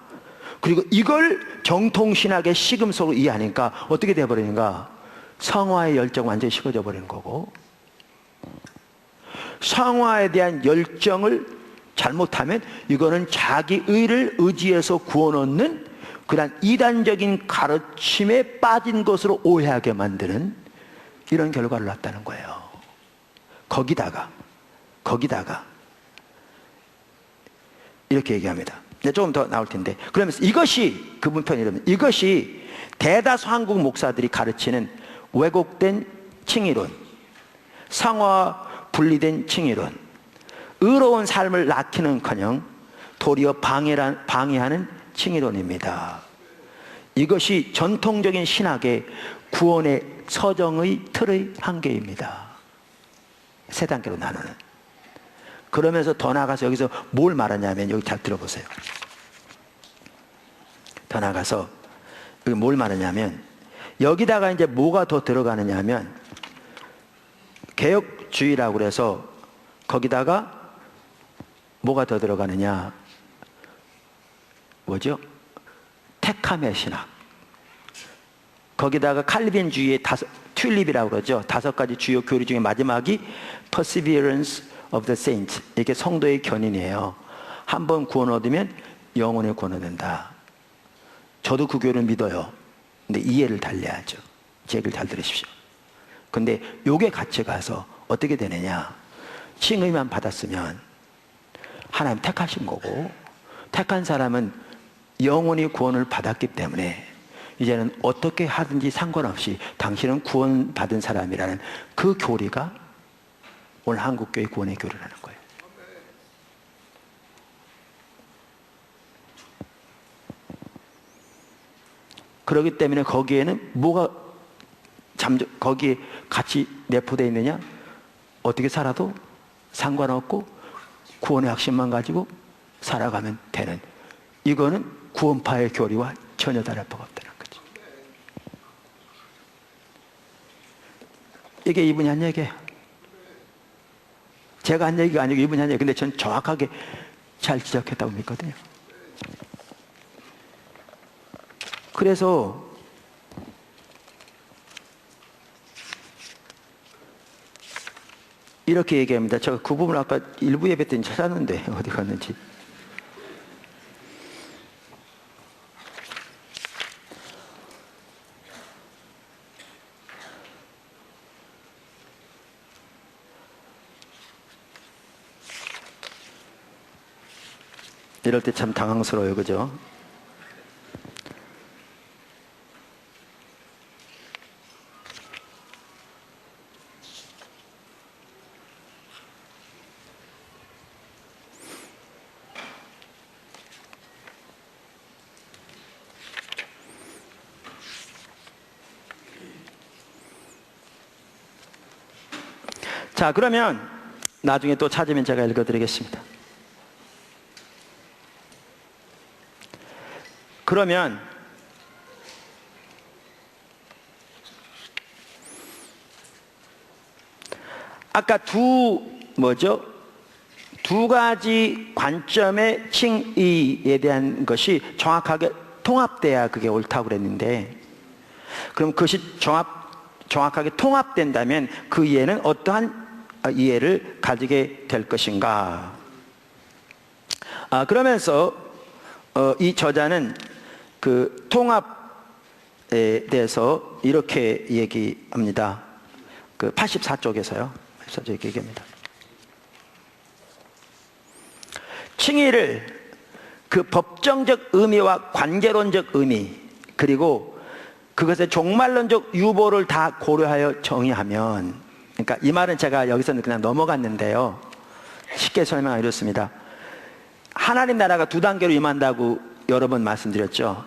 그리고 이걸 정통신학의 시금석으로 이해하니까 어떻게 돼버리는가? 성화의 열정 완전히 식어져 버리는 거고, 성화에 대한 열정을 잘못하면 이거는 자기 의를 의지해서 구원 얻는 그런 이단적인 가르침에 빠진 것으로 오해하게 만드는 이런 결과를 낳았다는 거예요. 거기다가 이렇게 얘기합니다. 조금 더 나올 텐데, 그러면서 이것이, 그분 편이라면 이것이 대다수 한국 목사들이 가르치는 왜곡된 칭의론, 성화와 분리된 칭의론, 의로운 삶을 낳기는커녕 도리어 방해하는 칭의론입니다. 이것이 전통적인 신학의 구원의 서정의 틀의 한계입니다. 세 단계로 나누는. 그러면서 더 나가서 여기서 뭘 말하냐면, 여기 잘 들어보세요. 더 나가서 여기 뭘 말하냐면, 여기다가 이제 뭐가 더 들어가느냐 하면, 개혁주의라고 그래서 거기다가 뭐가 더 들어가느냐, 뭐죠? 택함의 신학. 거기다가 칼빈주의의 튤립이라고 그러죠. 5가지 주요 교리 중에 마지막이 Perseverance of the Saints. 이게 성도의 견인이에요. 한번 구원 얻으면 영원히 구원 얻는다. 저도 그 교리를 믿어요. 근데 이해를 달리하죠. 제 얘기를 잘 들으십시오. 근데 요게 같이 가서 어떻게 되느냐, 칭의만 받았으면 하나님 택하신 거고, 택한 사람은 영원히 구원을 받았기 때문에 이제는 어떻게 하든지 상관없이 당신은 구원받은 사람이라는 그 교리가 오늘 한국교회 구원의 교리라는 거예요. 그렇기 때문에 거기에는 뭐가 거기에 같이 내포되어 있느냐, 어떻게 살아도 상관없고 구원의 확신만 가지고 살아가면 되는, 이거는 구원파의 교리와 전혀 다를 바가 없다는 거죠. 이게 이분이 한 얘기예요. 제가 한 얘기가 아니고 이분이 한 얘기. 근데 전 정확하게 잘 지적했다고 믿거든요. 그래서 이렇게 얘기합니다. 제가 그 부분을 아까 일부 예배 때 찾았는데 어디 갔는지. 이럴 때 참 당황스러워요, 그죠? 자, 그러면 나중에 또 찾으면 제가 읽어드리겠습니다. 그러면 아까 두 가지 관점의 칭의에 대한 것이 정확하게 통합돼야 그게 옳다고 그랬는데, 그럼 그것이 정확하게 통합된다면 그 이해는 어떠한 이해를 가지게 될 것인가? 그러면서 이 저자는 그 통합에 대해서 이렇게 얘기합니다. 그 84쪽에서요. 84쪽 이렇게 얘기합니다. 칭의를 그 법정적 의미와 관계론적 의미, 그리고 그것의 종말론적 유보를 다 고려하여 정의하면, 그러니까 이 말은 제가 여기서는 그냥 넘어갔는데요. 쉽게 설명하면 이렇습니다. 하나님 나라가 2단계로 임한다고 여러 번 말씀드렸죠.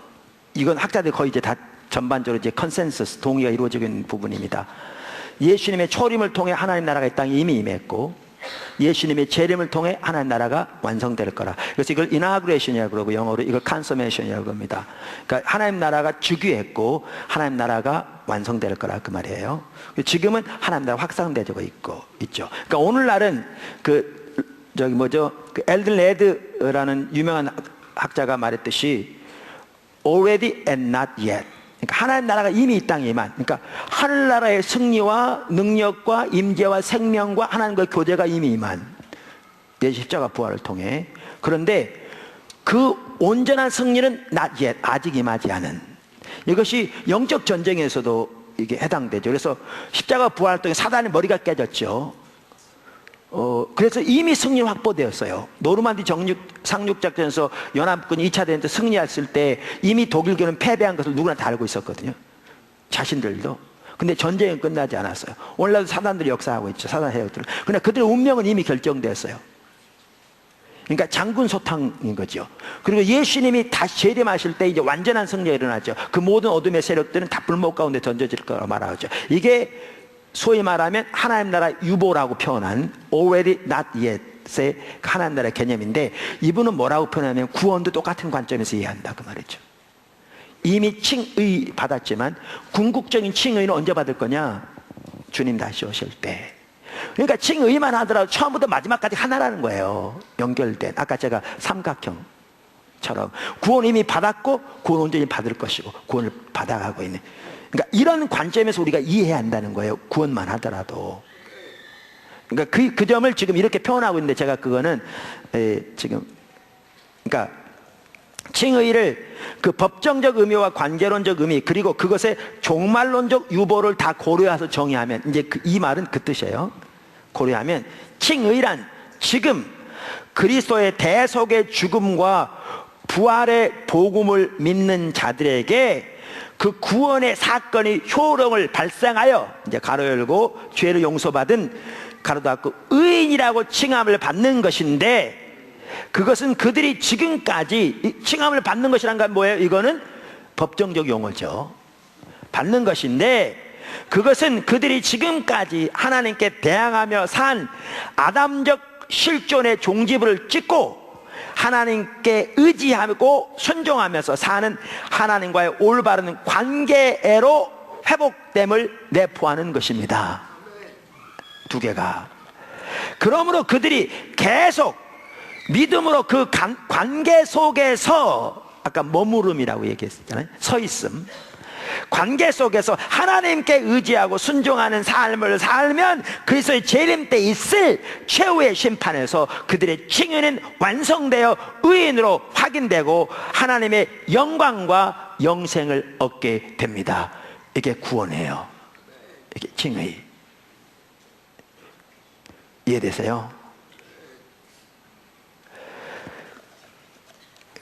이건 학자들이 거의 이제 다 전반적으로 이제 컨센서스, 동의가 이루어지고 있는 부분입니다. 예수님의 초림을 통해 하나님 나라가 이 땅에 이미 임했고, 예수님의 재림을 통해 하나님 나라가 완성될 거라. 그래서 이걸 이나그레이션이라고 그러고, 영어로 이걸 컨서메이션이라고 합니다. 그러니까 하나님 나라가 주기했고 하나님 나라가 완성될 거라, 그 말이에요. 지금은 하나님 나라가 확산되고 있죠. 그러니까 오늘날은 그 엘든 레드라는 유명한 학자가 말했듯이 already and not yet. 그러니까 하나님 나라가 이미 이 땅에만, 그러니까 하늘나라의 승리와 능력과 임재와 생명과 하나님과의 교제가 이미 임한 예수 십자가 부활을 통해. 그런데 그 온전한 승리는 not yet, 아직 임하지 않은, 이것이 영적 전쟁에서도 이게 해당되죠. 그래서 십자가 부활 통해 사단의 머리가 깨졌죠. 그래서 이미 승리 확보되었어요. 노르만디 상륙작전에서 연합군이 2차 대전 때 승리했을 때 이미 독일군은 패배한 것을 누구나 다 알고 있었거든요. 자신들도. 근데 전쟁은 끝나지 않았어요. 오늘날도 사단들이 역사하고 있죠. 사단 해역들은. 그러나 그들의 운명은 이미 결정되었어요. 그러니까 장군 소탕인 거죠. 그리고 예수님이 다시 재림하실 때 이제 완전한 승리가 일어나죠. 그 모든 어둠의 세력들은 다 불목 가운데 던져질 거라고 말하죠. 이게 소위 말하면 하나님 나라 유보라고 표현한 already not yet의 하나님 나라의 개념인데, 이분은 뭐라고 표현하면 구원도 똑같은 관점에서 이해한다 그 말이죠. 이미 칭의 받았지만 궁극적인 칭의는 언제 받을 거냐? 주님 다시 오실 때. 그러니까 칭의만 하더라도 처음부터 마지막까지 하나라는 거예요. 연결된, 아까 제가 삼각형처럼 구원 이미 받았고 구원 온전히 받을 것이고 구원을 받아가고 있는, 그러니까 이런 관점에서 우리가 이해해야 한다는 거예요. 구원만 하더라도. 그러니까 그 점을 지금 이렇게 표현하고 있는데, 제가 그거는 지금, 그러니까 칭의를 그 법정적 의미와 관계론적 의미, 그리고 그것의 종말론적 유보를 다 고려해서 정의하면, 이제 이 말은 그 뜻이에요. 고려하면 칭의란 지금 그리스도의 대속의 죽음과 부활의 복음을 믿는 자들에게 그 구원의 사건이 효력을 발생하여, 이제 가로 열고 죄를 용서받은 가로 닫고 의인이라고 칭함을 받는 것인데, 그것은 그들이 지금까지 칭함을 받는 것이란 건 뭐예요? 이거는 법정적 용어죠. 받는 것인데, 그것은 그들이 지금까지 하나님께 대항하며 산 아담적 실존의 종지부를 찍고 하나님께 의지하고 순종하면서 사는 하나님과의 올바른 관계로 회복됨을 내포하는 것입니다. 두 개가. 그러므로 그들이 계속 믿음으로 그 관계 속에서, 아까 머무름이라고 얘기했잖아요. 서 있음. 관계 속에서 하나님께 의지하고 순종하는 삶을 살면 그리스도의 재림 때 있을 최후의 심판에서 그들의 칭의는 완성되어 의인으로 확인되고 하나님의 영광과 영생을 얻게 됩니다. 이게 구원이에요. 이게 칭의. 이해되세요?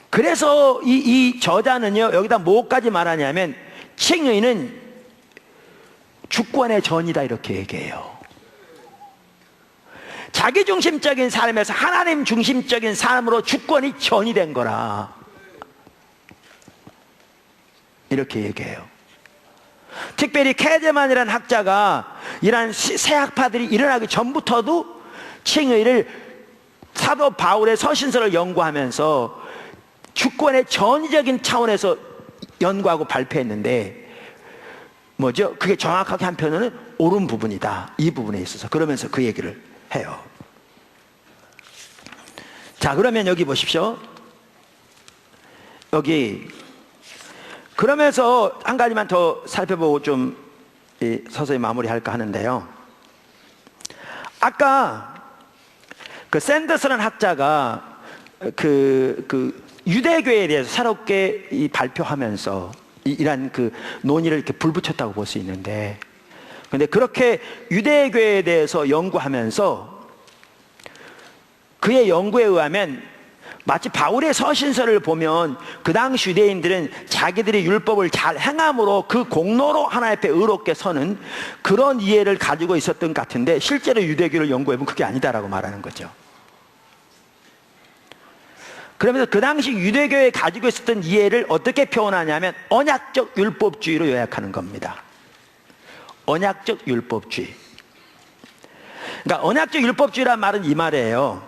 그래서 이 저자는요, 여기다 뭐까지 말하냐면 칭의는 주권의 전이다 이렇게 얘기해요. 자기중심적인 삶에서 하나님 중심적인 삶으로 주권이 전이 된 거라 이렇게 얘기해요. 특별히 케제만이라는 학자가 이러한 새 학파들이 일어나기 전부터도 칭의를 사도 바울의 서신서를 연구하면서 주권의 전위적인 차원에서 연구하고 발표했는데, 뭐죠? 그게 정확하게 한편으로는 옳은 부분이다, 이 부분에 있어서. 그러면서 그 얘기를 해요. 자, 그러면 여기 보십시오. 여기 그러면서 한 가지만 더 살펴보고 좀 서서히 마무리할까 하는데요. 아까 그 샌더스라는 학자가 그 유대교에 대해서 새롭게 발표하면서 이러한 그 논의를 이렇게 불붙였다고 볼 수 있는데, 근데 그렇게 유대교에 대해서 연구하면서 그의 연구에 의하면 마치 바울의 서신서를 보면 그 당시 유대인들은 자기들이 율법을 잘 행함으로 그 공로로 하나님 앞에 의롭게 서는 그런 이해를 가지고 있었던 것 같은데, 실제로 유대교를 연구해보면 그게 아니다라고 말하는 거죠. 그러면서 그 당시 유대교에 가지고 있었던 이해를 어떻게 표현하냐면 언약적 율법주의로 요약하는 겁니다. 언약적 율법주의. 그러니까 언약적 율법주의란 말은 이 말이에요.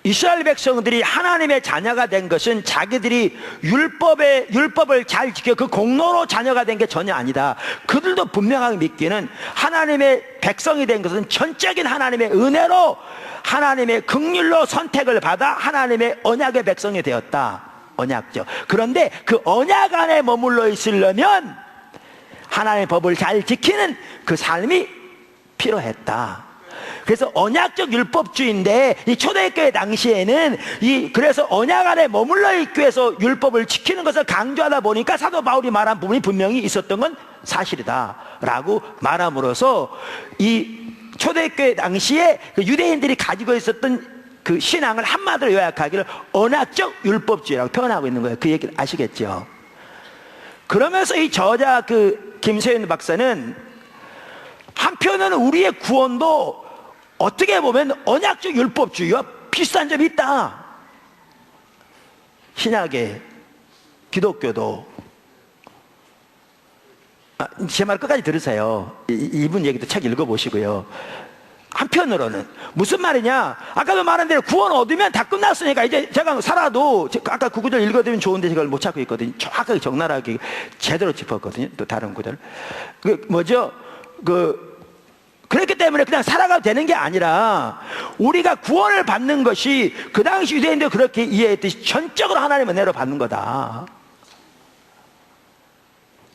이스라엘 백성들이 하나님의 자녀가 된 것은 자기들이 율법을 잘 지켜 그 공로로 자녀가 된 게 전혀 아니다. 그들도 분명하게 믿기는 하나님의 백성이 된 것은 전적인 하나님의 은혜로 하나님의 긍휼로 선택을 받아 하나님의 언약의 백성이 되었다. 언약죠. 그런데 그 언약 안에 머물러 있으려면 하나님의 법을 잘 지키는 그 삶이 필요했다. 그래서 언약적 율법주의인데 이 초대교회 당시에는 그래서 언약 안에 머물러 있기 위해서 율법을 지키는 것을 강조하다 보니까 사도 바울이 말한 부분이 분명히 있었던 건 사실이다 라고 말함으로써 이 초대교회 당시에 그 유대인들이 가지고 있었던 그 신앙을 한마디로 요약하기를 언약적 율법주의라고 표현하고 있는 거예요. 그 얘기를 아시겠죠? 그러면서 이 저자 그 김세윤 박사는 한편으로는 우리의 구원도 어떻게 보면 언약적 율법주의와 비슷한 점이 있다. 신약의 기독교도 제 말 끝까지 들으세요. 이분 얘기도 책 읽어보시고요. 한편으로는 무슨 말이냐, 아까도 말한 대로 구원 얻으면 다 끝났으니까 이제 제가 살아도 아까 그 구절 읽어드리면 좋은데 제가 못 찾고 있거든요. 정확하게 적나라하게 제대로 짚었거든요. 또 다른 구절 그렇기 때문에 그냥 살아가도 되는 게 아니라 우리가 구원을 받는 것이 그 당시 유대인들 그렇게 이해했듯이 전적으로 하나님의 은혜로 받는 거다.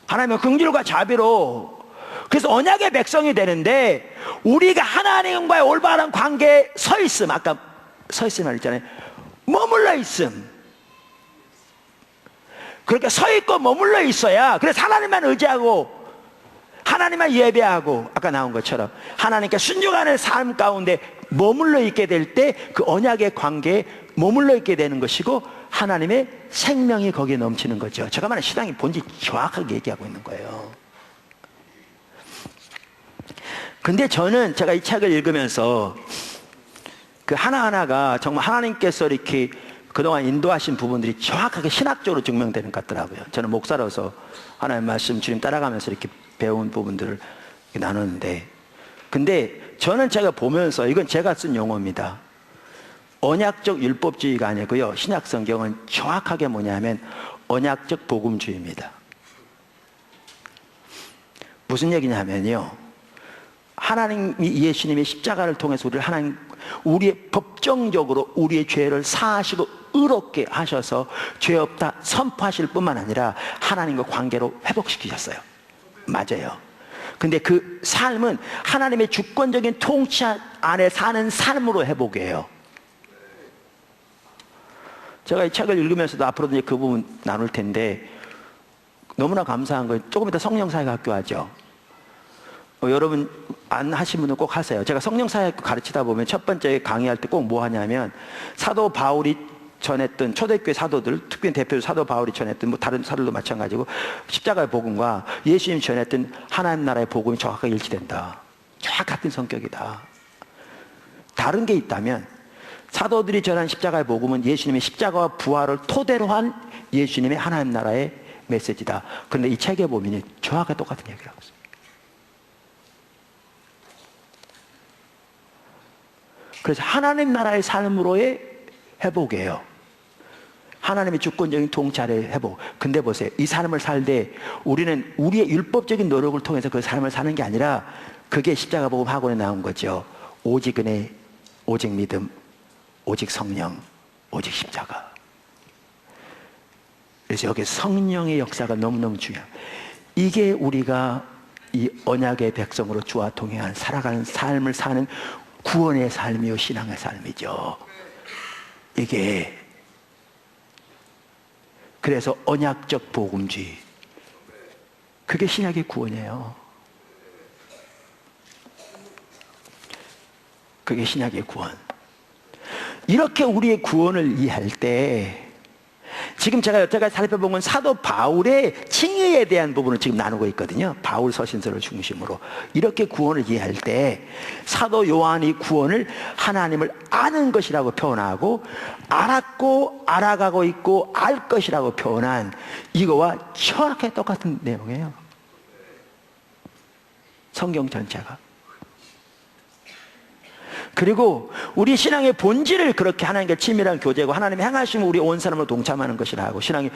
하나님의 긍휼과 자비로. 그래서 언약의 백성이 되는데 우리가 하나님과의 올바른 관계에 서 있음, 아까 서 있음 말했잖아요. 머물러 있음. 그렇게 서 있고 머물러 있어야, 그래서 하나님만 의지하고 하나님만 예배하고 아까 나온 것처럼 하나님께 순종하는 삶 가운데 머물러 있게 될 때 그 언약의 관계에 머물러 있게 되는 것이고 하나님의 생명이 거기에 넘치는 거죠. 제가 말하는 신앙의 본질 정확하게 얘기하고 있는 거예요. 근데 저는 제가 이 책을 읽으면서 그 하나하나가 정말 하나님께서 이렇게 그동안 인도하신 부분들이 정확하게 신학적으로 증명되는 것 같더라고요. 저는 목사로서 하나님의 말씀 주님 따라가면서 이렇게 배운 부분들을 나누는데, 근데 저는 제가 보면서, 이건 제가 쓴 용어입니다. 언약적 율법주의가 아니고요, 신약 성경은 정확하게 뭐냐면 언약적 복음주의입니다. 무슨 얘기냐면요, 하나님이 예수님의 십자가를 통해서 우리의 법정적으로 우리의 죄를 사하시고 의롭게 하셔서 죄 없다 선포하실 뿐만 아니라 하나님과 관계로 회복시키셨어요. 맞아요. 근데 그 삶은 하나님의 주권적인 통치 안에 사는 삶으로 회복해요. 제가 이 책을 읽으면서도 앞으로도 이제 그 부분 나눌 텐데 너무나 감사한 건 조금 이따 성령사역학교 하죠. 여러분 안 하신 분은 꼭 하세요. 제가 성령사역학교 가르치다 보면 첫 번째 강의할 때 꼭 뭐 하냐면 사도 바울이 전했던 초대교회 사도들, 특별히 대표로 사도 바울이 전했던 뭐 다른 사도들도 마찬가지고 십자가의 복음과 예수님이 전했던 하나님 나라의 복음이 정확하게 일치된다. 정확 같은 성격이다. 다른 게 있다면 사도들이 전한 십자가의 복음은 예수님의 십자가와 부활을 토대로 한 예수님의 하나님 나라의 메시지다. 그런데 이 책에 보면 정확하게 똑같은 얘기를 하고 있어요. 그래서 하나님 나라의 삶으로의 회복이에요. 하나님의 주권적인 통찰의 회복. 근데 보세요, 이 삶을 살 때 우리는 우리의 율법적인 노력을 통해서 그 삶을 사는 게 아니라 그게 십자가 복음 학원에 나온 거죠. 오직 은혜, 오직 믿음, 오직 성령, 오직 십자가. 그래서 여기 성령의 역사가 너무너무 중요해요. 이게 우리가 이 언약의 백성으로 주와 동행하는 살아가는 삶을 사는 구원의 삶이요 신앙의 삶이죠. 이게 그래서 언약적 복음주의, 그게 신약의 구원이에요. 그게 신약의 구원. 이렇게 우리의 구원을 이해할 때 지금 제가 여태까지 살펴본 건 사도 바울의 칭의에 대한 부분을 지금 나누고 있거든요. 바울 서신서를 중심으로. 이렇게 구원을 이해할 때 사도 요한이 구원을 하나님을 아는 것이라고 표현하고 알았고 알아가고 있고 알 것이라고 표현한 이거와 정확하게 똑같은 내용이에요. 성경 전체가. 그리고 우리 신앙의 본질을 그렇게 하나님과 친밀한 교제고 하나님의 행하심을 우리 온 사람으로 동참하는 것이라고. 신앙이,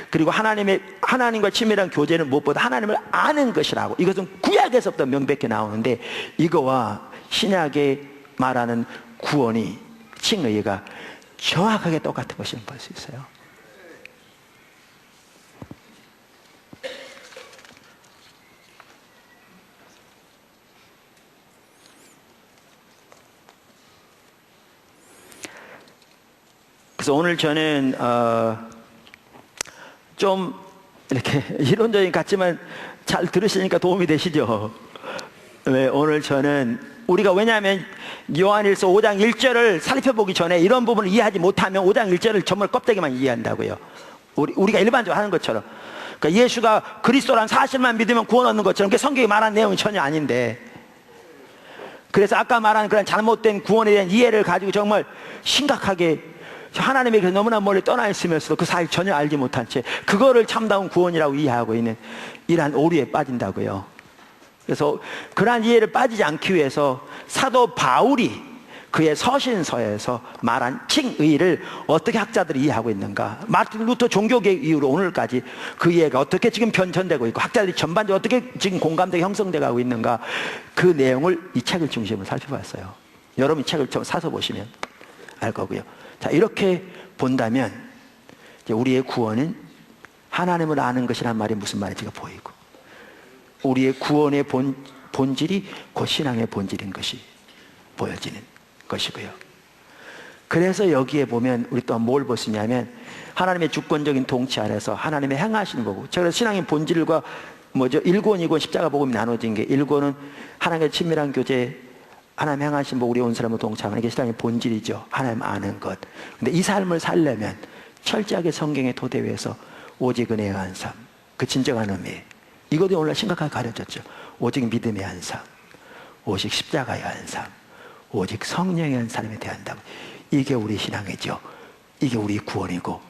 그리고 하나님과 친밀한 교제는 무엇보다 하나님을 아는 것이라고. 이것은 구약에서부터 명백히 나오는데 이거와 신약에 말하는 구원이, 칭의가 정확하게 똑같은 것을 볼 수 있어요. 그래서 오늘 저는 좀 이렇게 이론적인 것 같지만 잘 들으시니까 도움이 되시죠? 왜 오늘 저는 우리가, 왜냐하면 요한일서 5장 1절을 살펴보기 전에 이런 부분을 이해하지 못하면 5장 1절을 정말 껍데기만 이해한다고요. 우리가 일반적으로 하는 것처럼. 그러니까 예수가 그리스도란 사실만 믿으면 구원 얻는 것처럼, 그게 성경이 말한 내용이 전혀 아닌데, 그래서 아까 말한 그런 잘못된 구원에 대한 이해를 가지고 정말 심각하게 하나님에게 너무나 멀리 떠나 있으면서도 그 사실 전혀 알지 못한 채 그거를 참다운 구원이라고 이해하고 있는 이러한 오류에 빠진다고요. 그래서 그러한 이해를 빠지지 않기 위해서 사도 바울이 그의 서신서에서 말한 칭의를 어떻게 학자들이 이해하고 있는가, 마틴 루터 종교개혁 이후로 오늘까지 그 이해가 어떻게 지금 변천되고 있고 학자들이 전반적으로 어떻게 지금 공감대가 형성되어 가고 있는가, 그 내용을 이 책을 중심으로 살펴봤어요. 여러분 이 책을 좀 사서 보시면 알 거고요. 자, 이렇게 본다면 이제 우리의 구원은 하나님을 아는 것이란 말이 무슨 말인지가 보이고, 우리의 구원의 본질이 곧 신앙의 본질인 것이 보여지는 것이고요. 그래서 여기에 보면 우리 또한 뭘 볼 수 있냐면 하나님의 주권적인 통치 안에서 하나님의 행하시는 거고, 그래서 신앙의 본질과 뭐죠? 1권, 2권 십자가 복음이 나눠진 게, 1권은 하나님의 친밀한 교제, 하나님 행하신 복, 우리 온 사람을 동참하는 게 신앙의 본질이죠. 하나님 아는 것. 근데 이 삶을 살려면 철저하게 성경의 토대 위에서 오직 은혜의 한 삶, 그 진정한 의미, 이것도 오늘 심각하게 가려졌죠. 오직 믿음의 한 삶, 오직 십자가의 한 삶, 오직 성령의 한 삶에 대한다고. 이게 우리 신앙이죠. 이게 우리 구원이고,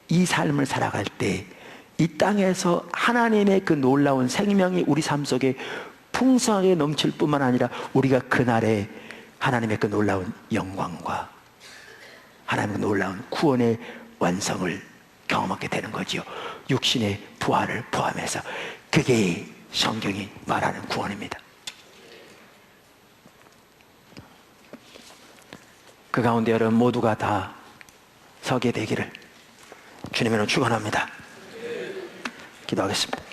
이 삶을 살아갈 때 이 땅에서 하나님의 그 놀라운 생명이 우리 삶 속에 풍성하게 넘칠 뿐만 아니라 우리가 그날에 하나님의 그 놀라운 영광과 하나님의 놀라운 구원의 완성을 경험하게 되는 거지요. 육신의 부활을 포함해서. 그게 성경이 말하는 구원입니다. 그 가운데 여러분 모두가 다 서게 되기를 주님으로 축원합니다. 기도하겠습니다.